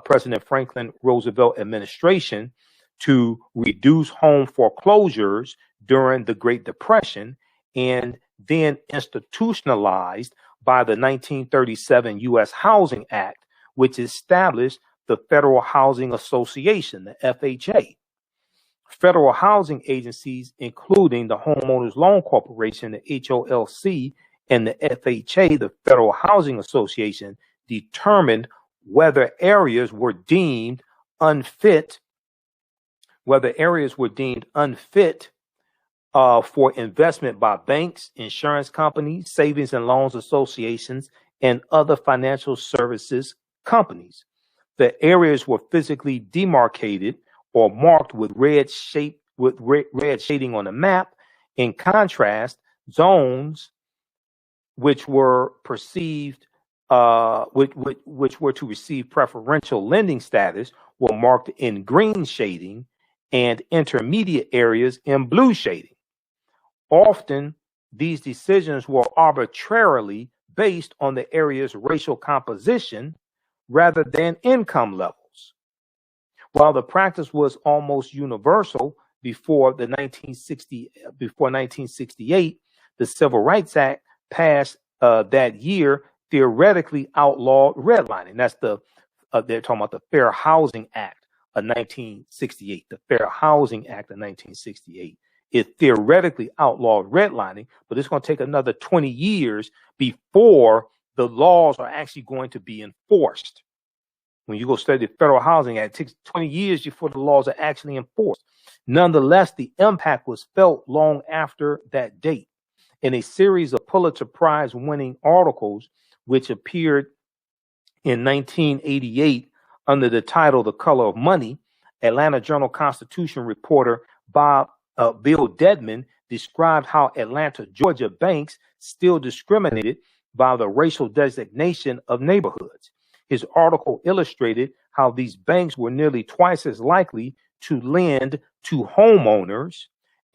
Speaker 1: President Franklin Roosevelt administration to reduce home foreclosures during the Great Depression, and then institutionalized by the 1937 U.S. Housing Act, which established the Federal Housing Association, the FHA. Federal housing agencies, including the Homeowners Loan Corporation, the HOLC, and the FHA, the Federal Housing Association, determined whether areas were deemed unfit, for investment by banks, insurance companies, savings and loans associations, and other financial services companies. The areas were physically demarcated or marked with red shading on the map. In contrast, zones which were perceived which were to receive preferential lending status were marked in green shading, and intermediate areas in blue shading. Often, these decisions were arbitrarily based on the area's racial composition rather than income levels. While the practice was almost universal before 1968, the Civil Rights Act passed that year theoretically outlawed redlining. That's they're talking about the Fair Housing Act of 1968. The Fair Housing Act of 1968. It theoretically outlawed redlining, but it's going to take another 20 years before the laws are actually going to be enforced. When you go study the Federal Housing Act, it takes 20 years before the laws are actually enforced. Nonetheless, the impact was felt long after that date. In a series of Pulitzer Prize winning articles, which appeared in 1988 under the title The Color of Money, Atlanta Journal-Constitution reporter Bill Dedman described how Atlanta, Georgia banks still discriminated by the racial designation of neighborhoods. His article illustrated how these banks were nearly twice as likely to lend to homeowners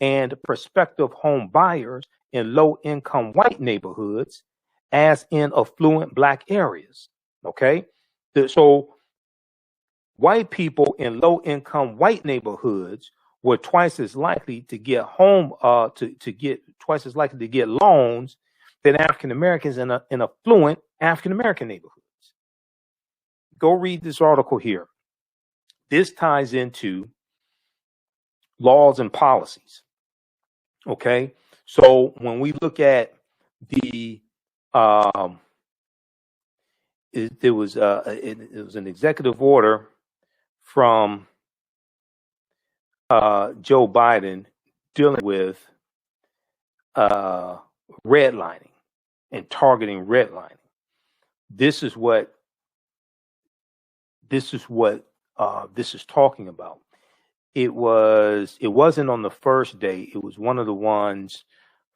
Speaker 1: and prospective home buyers in low-income white neighborhoods as in affluent black areas. Okay, so white people in low-income white neighborhoods were twice as likely to get twice as likely to get loans than African Americans in affluent African American neighborhoods. Go read this article here. This ties into laws and policies. Okay, so when we look at the it was an executive order from Joe Biden dealing with redlining and targeting redlining. This is what this is talking about. It wasn't on the first day. It was one of the ones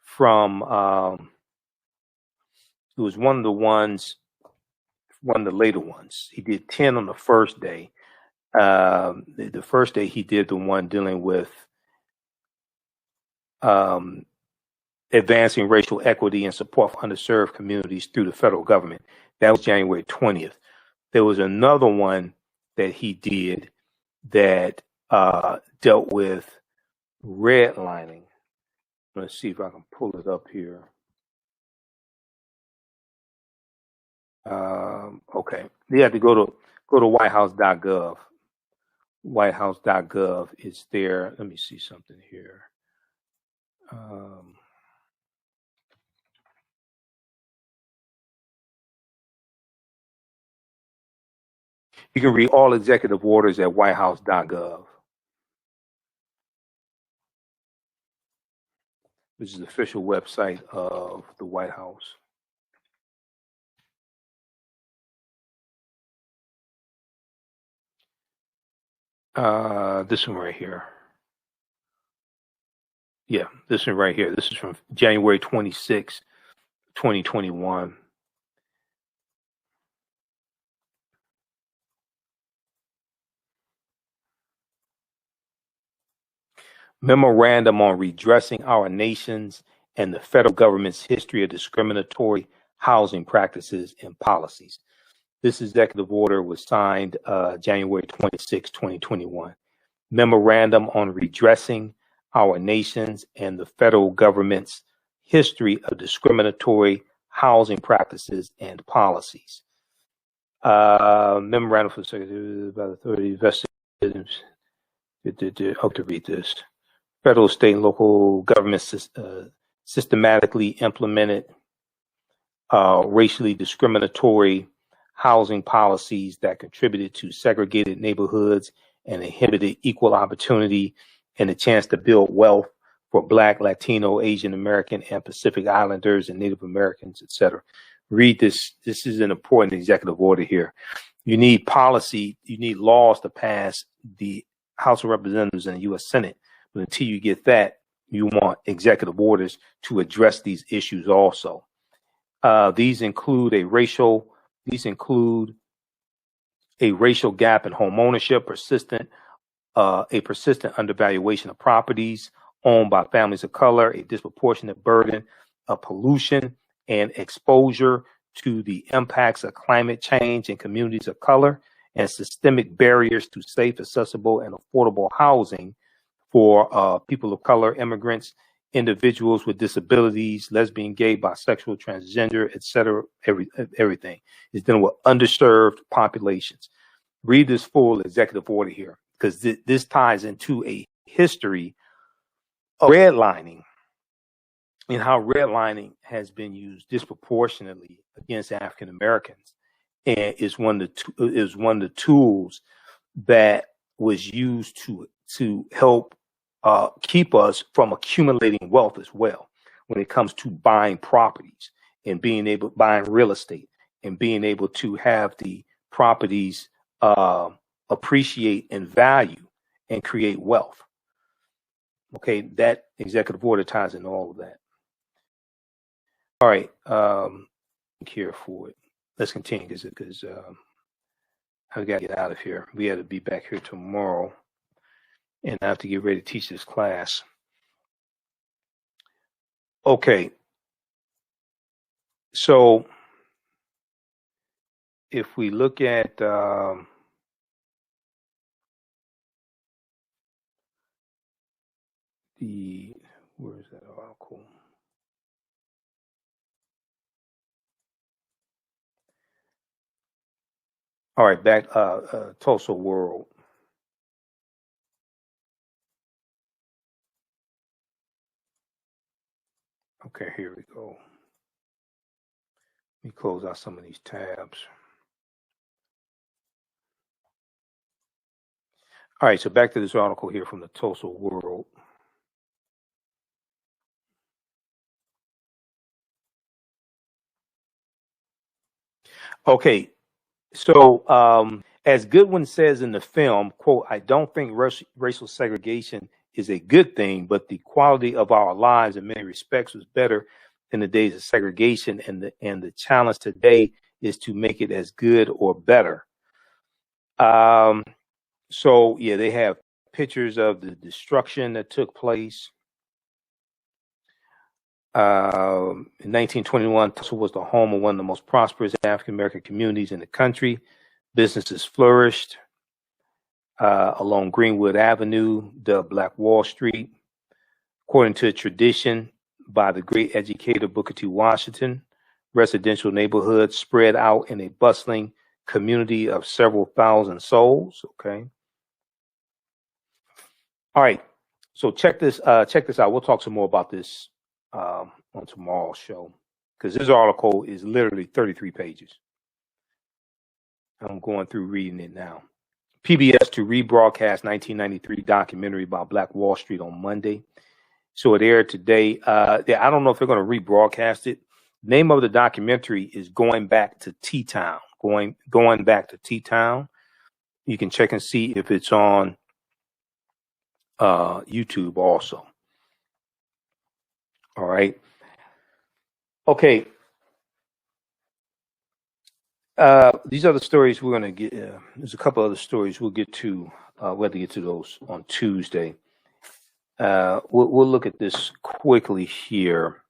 Speaker 1: from one of the later ones. He did 10 on the first day. The first day he did the one dealing with advancing racial equity and support for underserved communities through the federal government. That was January 20th. There was another one that he did that dealt with redlining. Let's see if I can pull it up here. Okay, you have to go to whitehouse.gov. Whitehouse.gov is there. Let me see something here. You can read all executive orders at whitehouse.gov, which is the official website of the White House. This one right here. Yeah, this one right here. This is from January 26, 2021. Memorandum on redressing our nation's and the federal government's history of discriminatory housing practices and policies. This executive order was signed January 26, 2021. Memorandum on redressing our nation's and the federal government's history of discriminatory housing practices and policies. Memorandum for the Secretary of Authority investigators. Hope to read this. Federal, state, and local governments systematically implemented racially discriminatory housing policies that contributed to segregated neighborhoods and inhibited equal opportunity and a chance to build wealth for Black, Latino, Asian American, and Pacific Islanders and Native Americans, etc. Read this. This is an important executive order here. You need policy, you need laws to pass the House of Representatives and the U.S. Senate. But until you get that, you want executive orders to address these issues also. These include a racial gap in home ownership, persistent undervaluation of properties owned by families of color, a disproportionate burden of pollution and exposure to the impacts of climate change in communities of color, and systemic barriers to safe, accessible, and affordable housing for people of color, immigrants, individuals with disabilities, lesbian, gay, bisexual, transgender, etc. Everything is dealing with underserved populations. Read this full executive order here, because this ties into a history of redlining and how redlining has been used disproportionately against African Americans, and is one of the tools that was used to help keep us from accumulating wealth as well when it comes to buying properties and buying real estate and being able to have the properties appreciate in value and create wealth. Okay, that executive order ties into all of that. All right, here for it. Let's continue because I've got to get out of here. We have to be back here tomorrow, and I have to get ready to teach this class. Okay. So if we look at where is that article? All right, back Tulsa World. Okay, here we go. Let me close out some of these tabs. All right, so back to this article here from the Tulsa World. Okay, so as Goodwin says in the film, quote, "I don't think racial segregation is a good thing, but the quality of our lives in many respects was better in the days of segregation, and the challenge today is to make it as good or better." So yeah, they have pictures of the destruction that took place. In 1921, Tulsa was the home of one of the most prosperous African American communities in the country. Businesses flourished along Greenwood Avenue, dubbed Black Wall Street. According to a tradition by the great educator Booker T. Washington, residential neighborhoods spread out in a bustling community of several thousand souls. Okay. All right. So check this out. We'll talk some more about this on tomorrow's show, because this article is literally 33 pages. I'm going through reading it now. PBS to rebroadcast 1993 documentary about Black Wall Street on Monday. So it aired today. I don't know if they're going to rebroadcast it. Name of the documentary is Goin Back to T-Town. Goin Back to T-Town. You can check and see if it's on YouTube also. All right. Okay. These other stories we're going to get. There's a couple other stories we'll get to. We'll have to get to those on Tuesday. We'll look at this quickly here.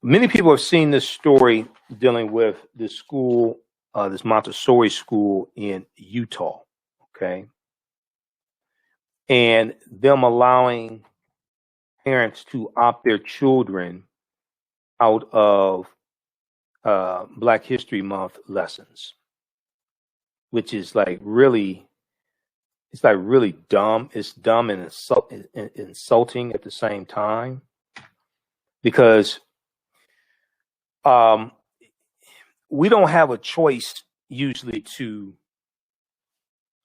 Speaker 1: Many people have seen this story dealing with this school, this Montessori school in Utah. Okay. And them allowing parents to opt their children out of Black History Month lessons, which is like really dumb. It's dumb and insulting at the same time, because we don't have a choice usually to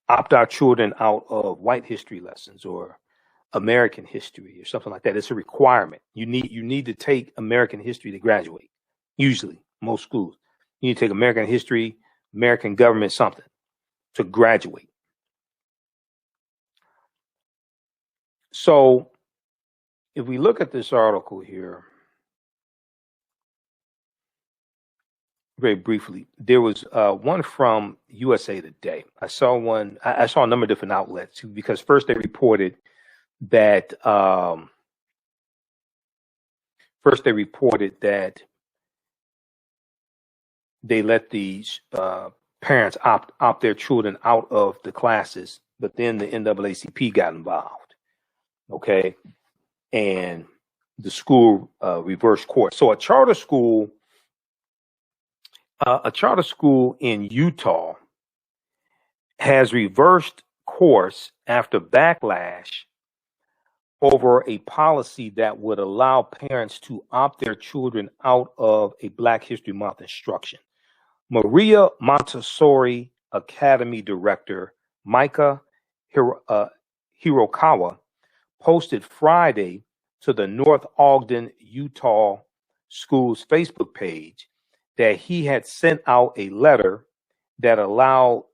Speaker 1: opt our children out of white history lessons or American history or something like that. It's a requirement. You need to take American history to graduate. Usually, most schools, you need to take American history, American government, something to graduate. So if we look at this article here very briefly, there was one from USA Today. I saw a number of different outlets, because first they reported that they let these parents opt their children out of the classes, but then the NAACP got involved. Okay, and the school reversed course. So a charter school in Utah has reversed course after backlash over a policy that would allow parents to opt their children out of a Black History Month instruction. Maria Montessori Academy Director Micah Hirokawa posted Friday to the North Ogden, Utah school's Facebook page that he had sent out a letter that allowed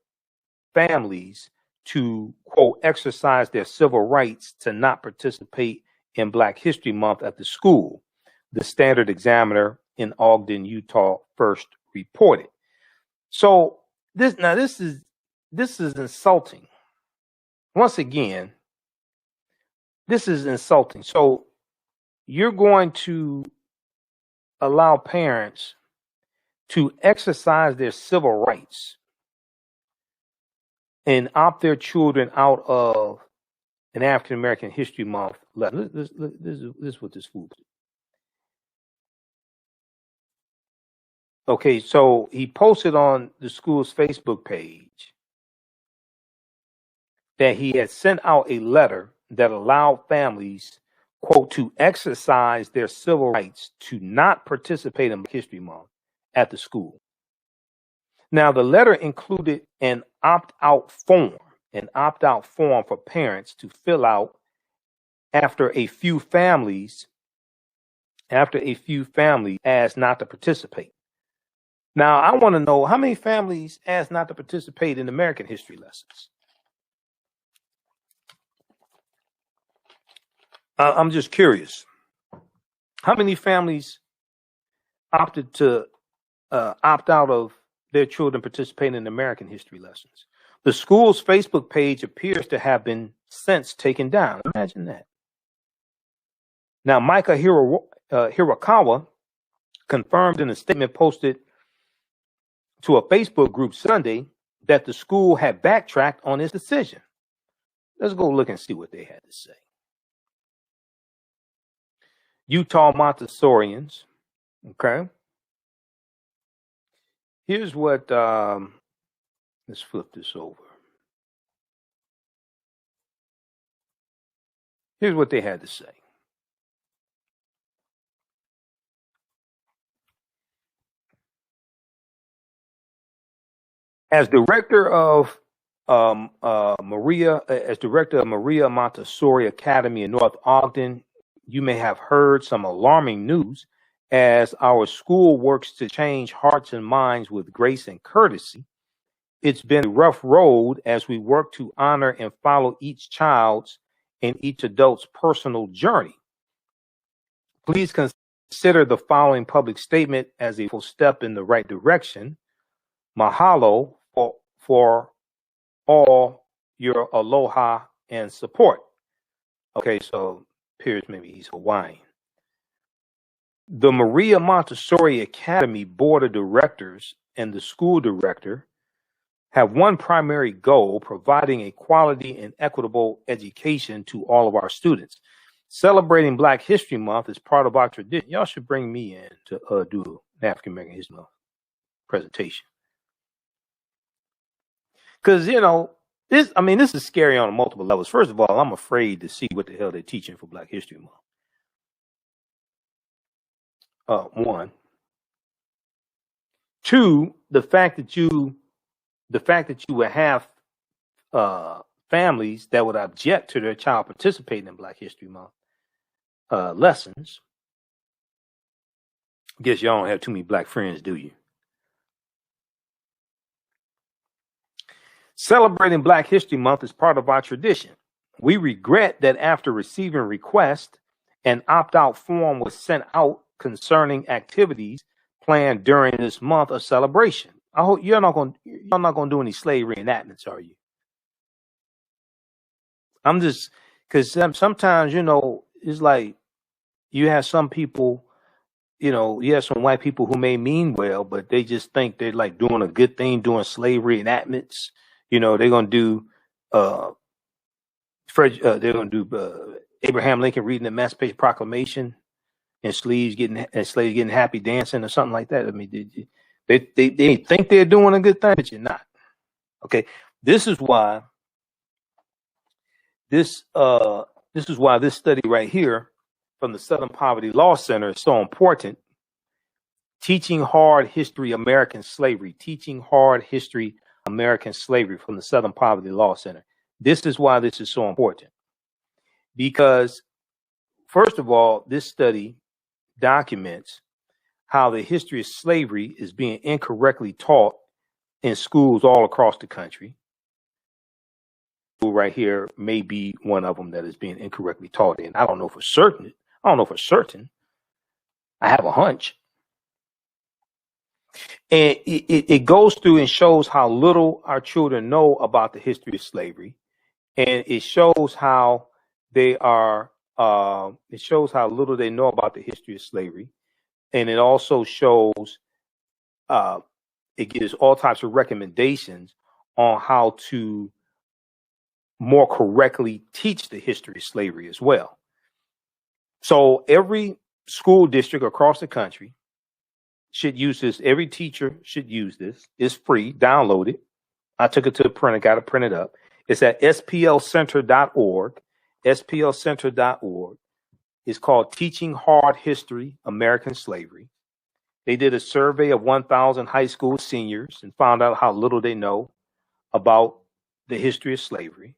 Speaker 1: families to, quote, exercise their civil rights to not participate in Black History Month at the school, the Standard Examiner in Ogden, Utah first reported. So this is insulting. Once again, this is insulting. So you're going to allow parents to exercise their civil rights and opt their children out of an African American History Month letter. This is what this fool did. Okay, so he posted on the school's Facebook page that he had sent out a letter that allowed families, quote, to exercise their civil rights to not participate in History Month at the school. Now, the letter included an opt-out form for parents to fill out after a few families asked not to participate. Now, I want to know how many families asked not to participate in American history lessons. I'm just curious. How many families opted to opt out of their children participating in American history lessons? The school's Facebook page appears to have been since taken down. Imagine that. Now, Micah Hirakawa confirmed in a statement posted to a Facebook group Sunday that the school had backtracked on its decision. Let's go look and see what they had to say. Utah Montessorians, okay. Here's what, let's flip this over. Here's what they had to say. As director of Maria Montessori Academy in North Ogden, you may have heard some alarming news as our school works to change hearts and minds with grace and courtesy. It's been a rough road as we work to honor and follow each child's and each adult's personal journey. Please consider the following public statement as a full step in the right direction. Mahalo for all your aloha and support. Okay, so appears maybe he's Hawaiian. The Maria Montessori Academy Board of Directors and the school director have one primary goal: providing a quality and equitable education to all of our students. Celebrating Black History Month is part of our tradition. Y'all should bring me in to do an African American History Month presentation. Because, this is scary on multiple levels. First of all, I'm afraid to see what the hell they're teaching for Black History Month. One. Two, the fact that you would have families that would object to their child participating in Black History Month lessons. Guess y'all don't have too many Black friends, do you? Celebrating Black History Month is part of our tradition. We regret that after receiving requests, an opt-out form was sent out concerning activities planned during this month of celebration. I hope you're not going to do any slave reenactments, are you? I'm just, because sometimes, it's like you have some people, you have some white people who may mean well, but they just think they're like doing a good thing, doing slave reenactments. They're going to do, Abraham Lincoln reading the Emancipation Proclamation and slaves getting happy dancing or something like that. I mean, they think they're doing a good thing, but you're not. Okay, this is why this study right here from the Southern Poverty Law Center is so important. Teaching Hard History American Slavery. Teaching Hard History American Slavery from the Southern Poverty Law Center. This is why this is so important. Because, first of all, this study documents how the history of slavery is being incorrectly taught in schools all across the country. Right here may be one of them that is being incorrectly taught in. I don't know for certain. I have a hunch. And it goes through and shows how little our children know about the history of slavery. And it shows how they are It shows how little they know about the history of slavery, and it also shows it gives all types of recommendations on how to more correctly teach the history of slavery as well. So every school district across the country should use this. Every teacher should use this. It's free. Download it. I took it to the printer, got it printed up. It's at splcenter.org. splcenter.org. It's called Teaching Hard History, American Slavery. They did a survey of 1,000 high school seniors and found out how little they know about the history of slavery.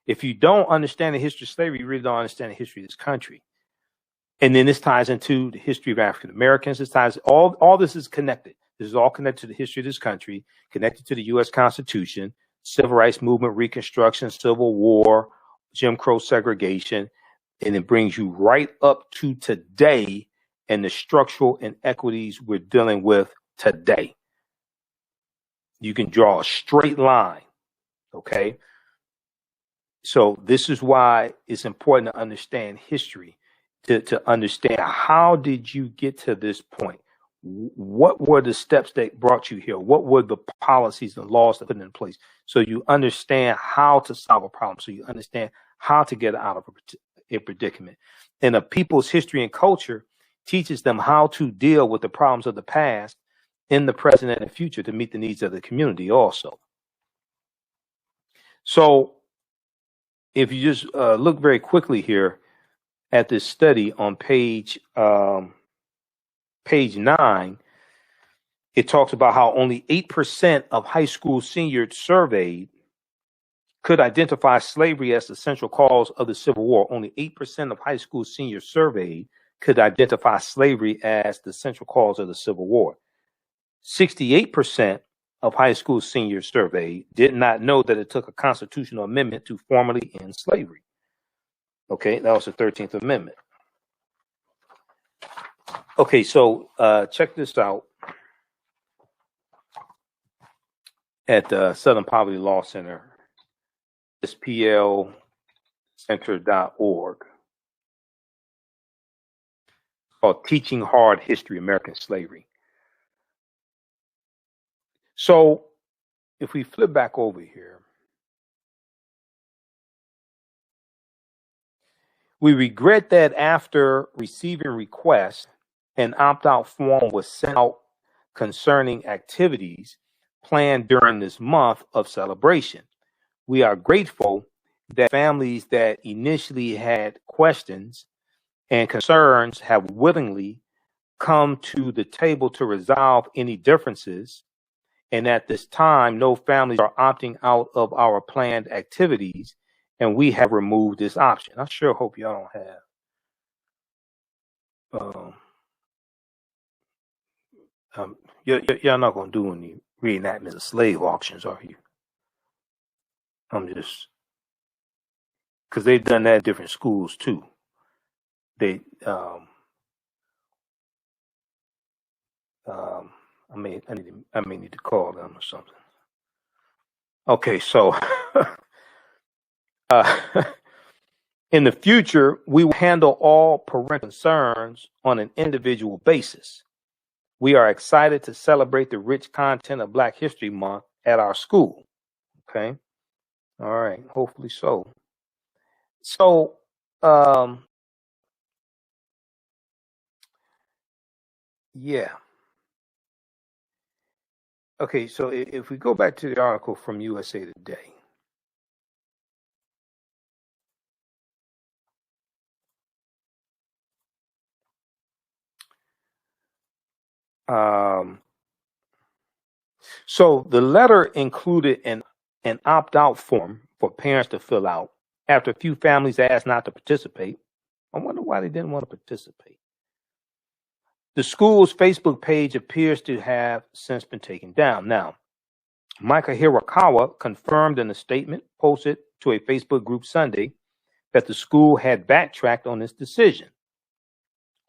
Speaker 1: If you don't understand the history of slavery, you really don't understand the history of this country. And then this ties into the history of African Americans. This ties all this is connected. This is all connected to the history of this country, connected to the U.S. Constitution, Civil Rights Movement, Reconstruction, Civil War, Jim Crow segregation, and it brings you right up to today and the structural inequities we're dealing with today. You can draw a straight line, okay? So this is why it's important to understand history, to understand how did you get to this point? What were the steps that brought you here? What were the policies and laws that put in place? So you understand how to solve a problem. So you understand how to get out of a predicament. And a people's history and culture teaches them how to deal with the problems of the past in the present and the future to meet the needs of the community also. So if you just look very quickly here at this study on page 9, it talks about how only 8% of high school seniors surveyed could identify slavery as the central cause of the Civil War. Only 8% of high school seniors surveyed could identify slavery as the central cause of the Civil War. 68% of high school seniors surveyed did not know that it took a constitutional amendment to formally end slavery. Okay, that was the 13th Amendment. Okay, so check this out at the Southern Poverty Law Center, splcenter.org, called Teaching Hard History, American Slavery. So if we flip back over here, we regret that after receiving requests, an opt-out form was sent out concerning activities planned during this month of celebration. We are grateful that families that initially had questions and concerns have willingly come to the table to resolve any differences. And at this time, no families are opting out of our planned activities, and we have removed this option. I sure hope y'all don't have. Y'all not going to do any reenactments of slave auctions, are you? I'm just, because they've done that in different schools too. They, I may need to call them or something. Okay, so in the future, we will handle all parental concerns on an individual basis. We are excited to celebrate the rich content of Black History Month at our school. Okay, all right, hopefully so. So, yeah. Okay, so if we go back to the article from USA Today. So the letter included an opt-out form for parents to fill out after a few families asked not to participate. I wonder why they didn't want to participate. The school's Facebook page appears to have since been taken down. Now, Michael Imhotep confirmed in a statement posted to a Facebook group Sunday that the school had backtracked on this decision.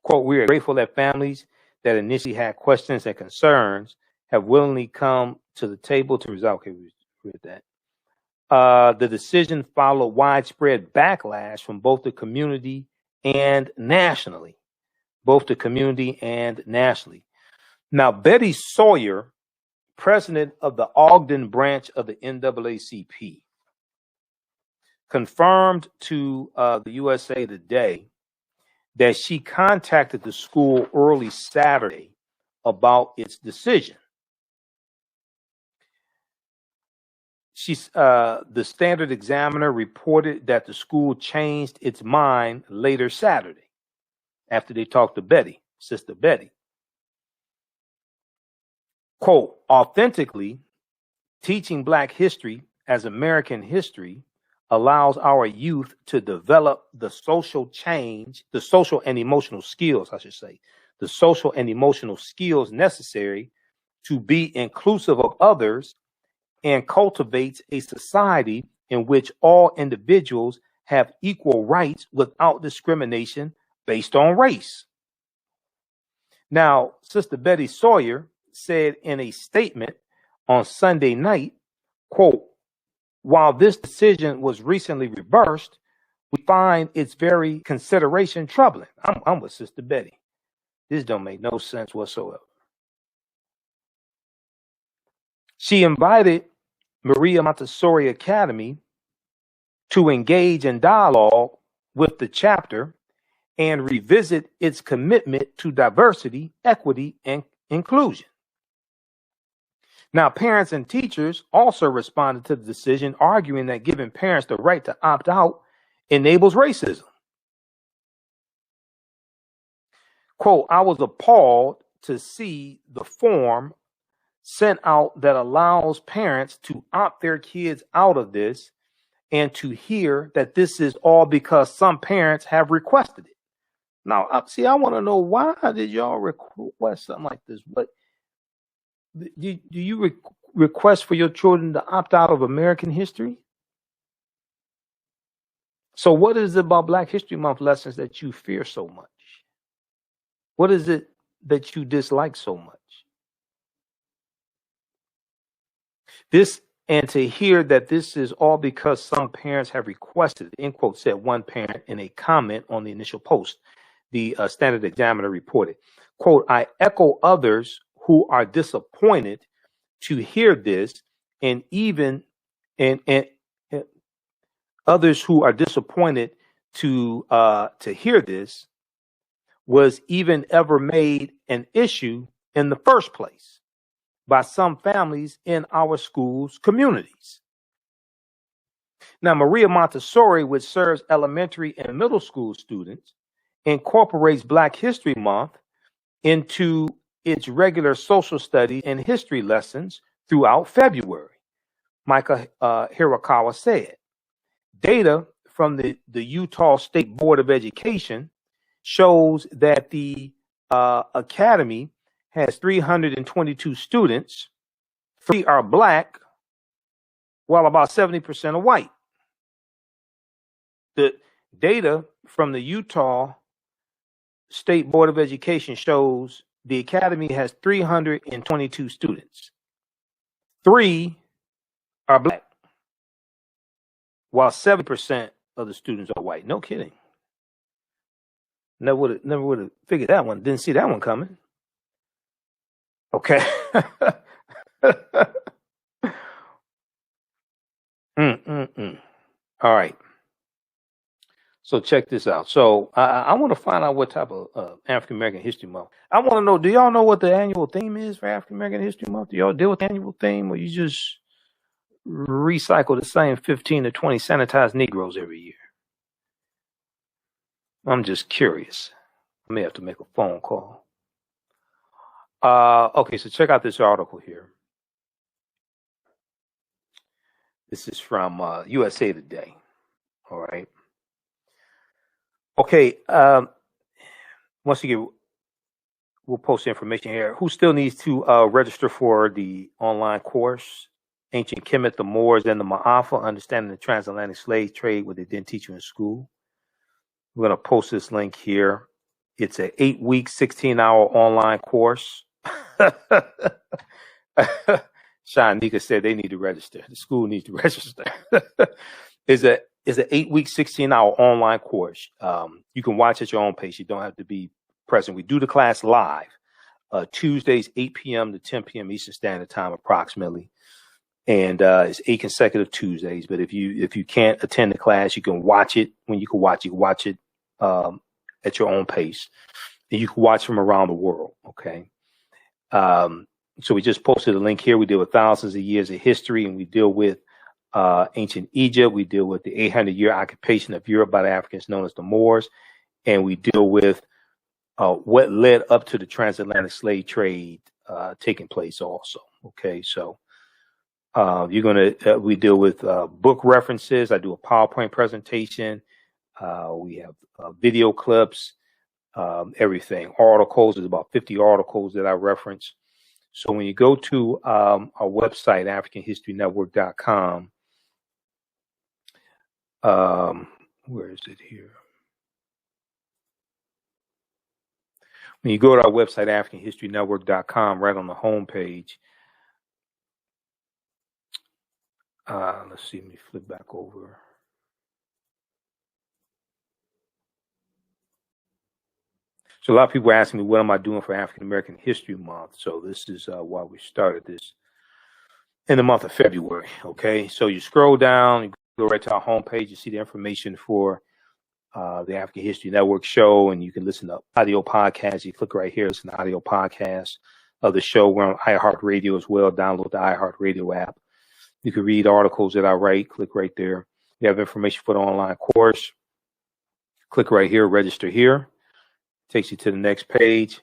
Speaker 1: Quote, "We are grateful that families that initially had questions and concerns have willingly come to the table to resolve." Okay, we read that. The decision followed widespread backlash from both the community and nationally, both the community and nationally. Now, Betty Sawyer, president of the Ogden branch of the NAACP, confirmed to the USA Today that she contacted the school early Saturday about its decision. The Standard Examiner reported that the school changed its mind later Saturday after they talked to Betty, Sister Betty. Quote, authentically, teaching Black history as American history allows our youth to develop the social and emotional skills, the social and emotional skills necessary to be inclusive of others, and cultivates a society in which all individuals have equal rights without discrimination based on race. Now, Sister Betty Sawyer said in a statement on Sunday night, quote, while this decision was recently reversed, we find its very consideration troubling. I'm with Sister Betty. This don't make no sense whatsoever. She invited Maria Montessori Academy to engage in dialogue with the chapter and revisit its commitment to diversity, equity, and inclusion. Now, parents and teachers also responded to the decision, arguing that giving parents the right to opt out enables racism. Quote, I was appalled to see the form sent out that allows parents to opt their kids out of this, and to hear that this is all because some parents have requested it. Now, I want to know, why did y'all request something like this? What do you request for your children to opt out of American history? So what is it about Black History Month lessons that you fear so much? What is it that you dislike so much? And to hear that this is all because some parents have requested, end quote, said one parent in a comment on the initial post. The Standard Examiner reported, quote, I echo others who are disappointed to hear this, and others who are disappointed to hear this was even ever made an issue in the first place by some families in our schools' communities. Now, Maria Montessori, which serves elementary and middle school students, incorporates Black History Month into its regular social studies and history lessons throughout February, Michael Hirakawa said. Data from the Utah State Board of Education shows that the Academy has 322 students. 3 are Black, while about 70% are white. The data from the Utah State Board of Education shows the Academy has 322 students. 3 are Black, while 70% of the students are white. No kidding. Never would have figured that one. Didn't see that one coming. Okay. All right. So check this out. So I want to find out what type of African American History Month. I want to know, do y'all know what the annual theme is for African American History Month? Do y'all deal with the annual theme, or you just recycle the same 15 to 20 sanitized Negroes every year? I'm just curious. I may have to make a phone call. Okay, so check out this article here. This is from USA Today. All right. Okay. Once again, we'll post the information here. Who still needs to register for the online course, Ancient Kemet, the Moors, and the Maafa, Understanding the Transatlantic Slave Trade, what they didn't teach you in school? We're going to post this link here. It's an 8-week, 16-hour online course. Shanika said they need to register. The school needs to register. It's an It's an 8-week, 16-hour online course. You can watch at your own pace. You don't have to be present. We do the class live, Tuesdays, 8 p.m. to 10 p.m. Eastern Standard Time, approximately. And it's 8 consecutive Tuesdays. But if you can't attend the class, you can watch it. When you can watch it at your own pace. And you can watch from around the world. Okay. So we just posted a link here. We deal with thousands of years of history, and we deal with ancient Egypt. We deal with the 800-year occupation of Europe by the Africans known as the Moors. And we deal with what led up to the transatlantic slave trade taking place also. Okay, so we deal with book references. I do a PowerPoint presentation. We have video clips, everything. Articles. There's about 50 articles that I reference. So when you go to our website, AfricanHistoryNetwork.com, where is it here? When you go to our website, AfricanHistoryNetwork.com, right on the home page, let's see, let me flip back over. So a lot of people are asking me, what am I doing for African American History Month? So this is why we started this in the month of February. Okay, so you scroll down, you go right to our homepage, you see the information for the African History Network show, and you can listen to audio podcasts. You click right here, it's an audio podcast of the show. We're on iHeartRadio as well. Download the iHeartRadio app. You can read articles that I write. Click right there. You have information for the online course. Click right here, register here. Takes you to the next page,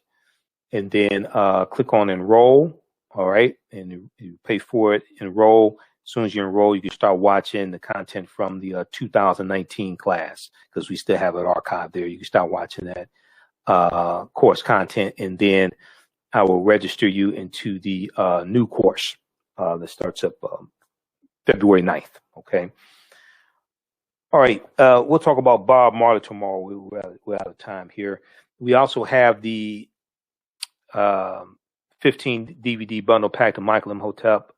Speaker 1: and then click on enroll. All right, and you pay for it, enroll. As soon as you enroll, you can start watching the content from the 2019 class, because we still have it archived there. You can start watching that course content, and then I will register you into the new course that starts up February 9th. Okay. All right. We'll talk about Bob Marley tomorrow. We're out of time here. We also have the 15 DVD bundle pack, the Michael Imhotep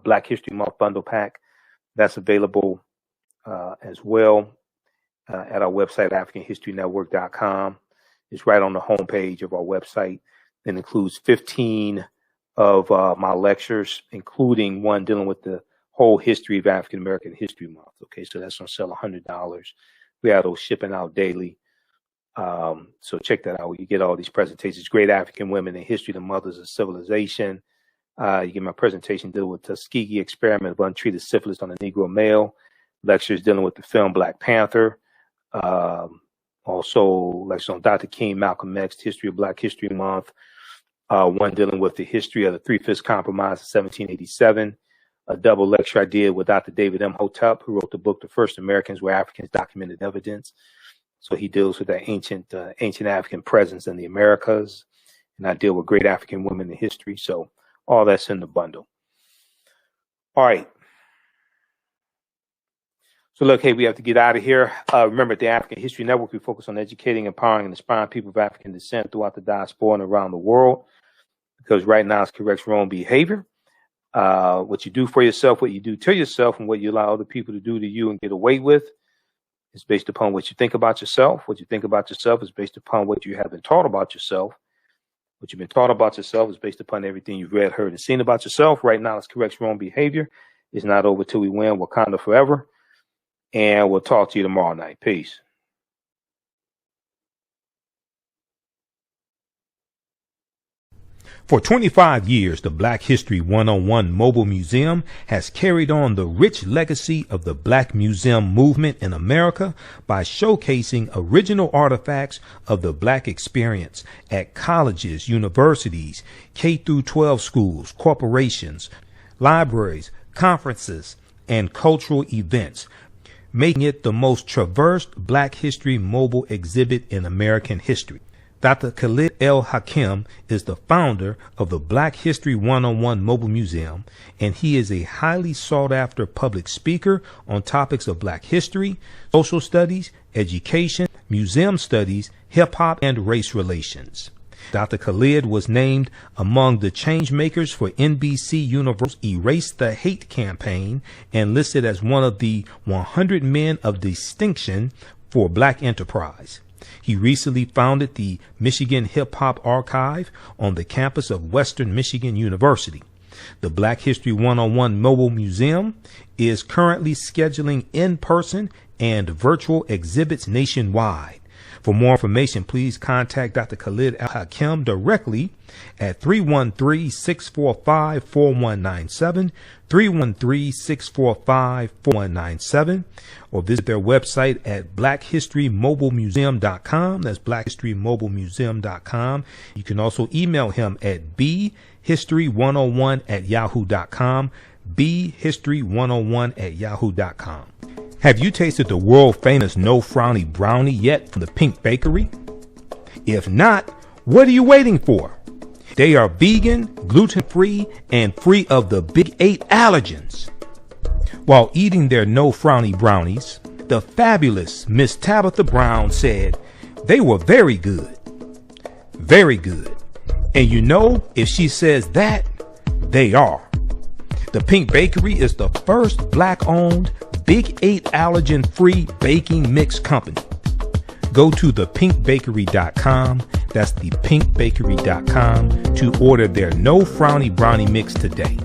Speaker 1: Black History Month bundle pack. That's available as well at our website, AfricanHistoryNetwork.com. It's right on the homepage of our website. It includes 15 of my lectures, including one dealing with the whole history of African American History Month. Okay, so that's on sale $100. We have those shipping out daily. So check that out. You get all these presentations. Great African Women in History, the Mothers of Civilization. You get my presentation dealing with Tuskegee Experiment of Untreated Syphilis on the Negro Male. Lectures dealing with the film Black Panther. Also lectures on Dr. King, Malcolm X, History of Black History Month. One dealing with the history of the Three-Fifths Compromise of 1787. A double lecture I did with Dr. David Imhotep, who wrote the book, The First Americans Were Africans Documented Evidence. So he deals with that ancient African presence in the Americas. And I deal with great African women in history. So all that's in the bundle. All right. So look, hey, we have to get out of here. Remember, at the African History Network, we focus on educating, empowering, and inspiring people of African descent throughout the diaspora and around the world. Because right now it's corrects wrong behavior. What you do for yourself, what you do to yourself, and what you allow other people to do to you and get away with is based upon what you think about yourself. What you think about yourself is based upon what you have been taught about yourself. What you've been taught about yourself is based upon everything you've read, heard, and seen about yourself. Right now, it's corrects wrong behavior. It's not over till we win. Wakanda forever. And we'll talk to you tomorrow night. Peace.
Speaker 3: For 25 years, the Black History 101 Mobile Museum has carried on the rich legacy of the Black Museum movement in America by showcasing original artifacts of the Black experience at colleges, universities, K-12 schools, corporations, libraries, conferences, and cultural events, making it the most traversed Black History mobile exhibit in American history. Dr. Khalid El Hakim is the founder of the Black History 101 Mobile Museum, and he is a highly sought-after public speaker on topics of Black history, social studies, education, museum studies, hip-hop, and race relations. Dr. Khalid was named among the change makers for NBC Universal's Erase the Hate campaign and listed as one of the 100 men of distinction for Black enterprise. He recently founded the Michigan Hip Hop Archive on the campus of Western Michigan University. The Black History 101 Mobile Museum is currently scheduling in-person and virtual exhibits nationwide. For more information, please contact Dr. Khalid Al-Hakim directly at 313-645-4197, 313-645-4197, or visit their website at blackhistorymobilemuseum.com. That's blackhistorymobilemuseum.com. You can also email him at bhistory101@yahoo.com, bhistory101@yahoo.com. Have you tasted the world famous No Frowny Brownie yet from the Pink Bakery? If not, what are you waiting for? They are vegan, gluten-free, and free of the big 8 allergens. While eating their No Frowny Brownies, the fabulous Miss Tabitha Brown said they were very good. Very good. And you know, if she says that, they are. The Pink Bakery is the first Black-owned, Big 8 allergen-free baking mix company. Go to thepinkbakery.com, that's thepinkbakery.com, to order their No Frowny Brownie mix today.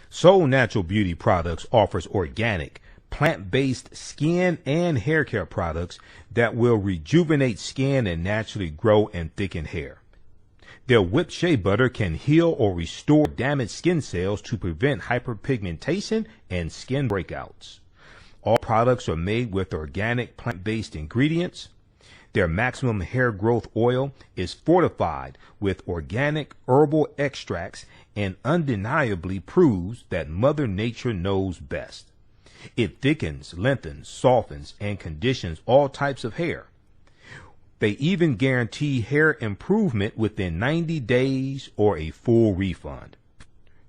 Speaker 3: Soul Natural Beauty Products offers organic, plant-based skin and hair care products that will rejuvenate skin and naturally grow and thicken hair. Their whipped shea butter can heal or restore damaged skin cells to prevent hyperpigmentation and skin breakouts. All products are made with organic plant-based ingredients. Their maximum hair growth oil is fortified with organic herbal extracts and undeniably proves that Mother Nature knows best. It thickens, lengthens, softens, and conditions all types of hair. They even guarantee hair improvement within 90 days or a full refund.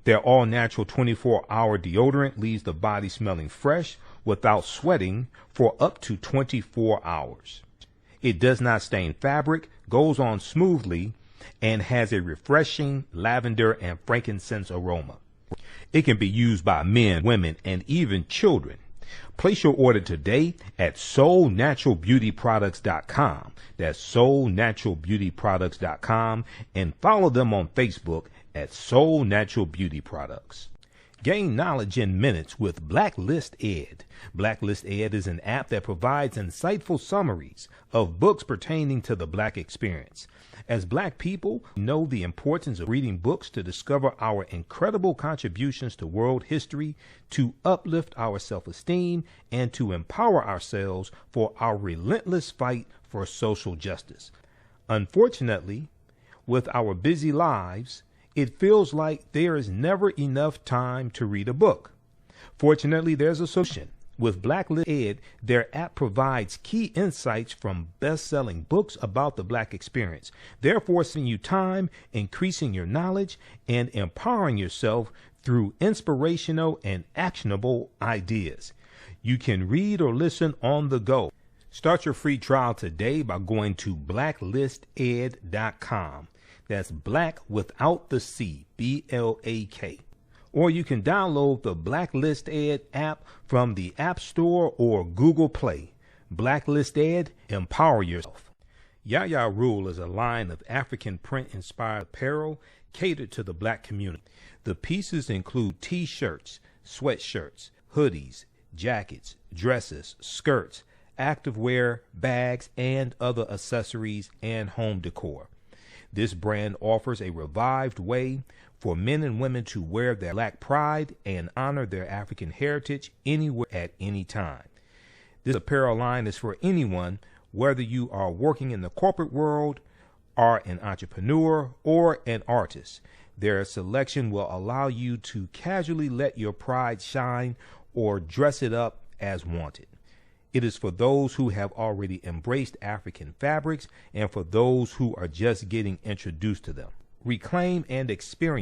Speaker 3: Their all-natural 24-hour deodorant leaves the body smelling fresh without sweating for up to 24 hours. It does not stain fabric, goes on smoothly, and has a refreshing lavender and frankincense aroma. It can be used by men, women, and even children. Place your order today at soulnaturalbeautyproducts.com. That's soulnaturalbeautyproducts.com, and follow them on Facebook at Soul Natural Beauty Products. Gain knowledge in minutes with Blacklist Ed. Blacklist Ed is an app that provides insightful summaries of books pertaining to the Black experience. As Black people, we know the importance of reading books to discover our incredible contributions to world history, to uplift our self-esteem, and to empower ourselves for our relentless fight for social justice. Unfortunately, with our busy lives, it feels like there is never enough time to read a book. Fortunately, there's a solution. With Blacklist Ed, their app provides key insights from best-selling books about the Black experience, therefore saving you time, increasing your knowledge, and empowering yourself through inspirational and actionable ideas. You can read or listen on the go. Start your free trial today by going to blacklisted.com. That's Black without the C, B-L-A-K. Or you can download the Blacklist Ed app from the App Store or Google Play. Blacklist Ed, empower yourself. Yaya Rule is a line of African print-inspired apparel catered to the Black community. The pieces include t-shirts, sweatshirts, hoodies, jackets, dresses, skirts, activewear, bags, and other accessories and home decor. This brand offers a revived way for men and women to wear their Black pride and honor their African heritage anywhere at any time. This apparel line is for anyone, whether you are working in the corporate world, are an entrepreneur, or an artist. Their selection will allow you to casually let your pride shine or dress it up as wanted. It is for those who have already embraced African fabrics and for those who are just getting introduced to them. Reclaim and experience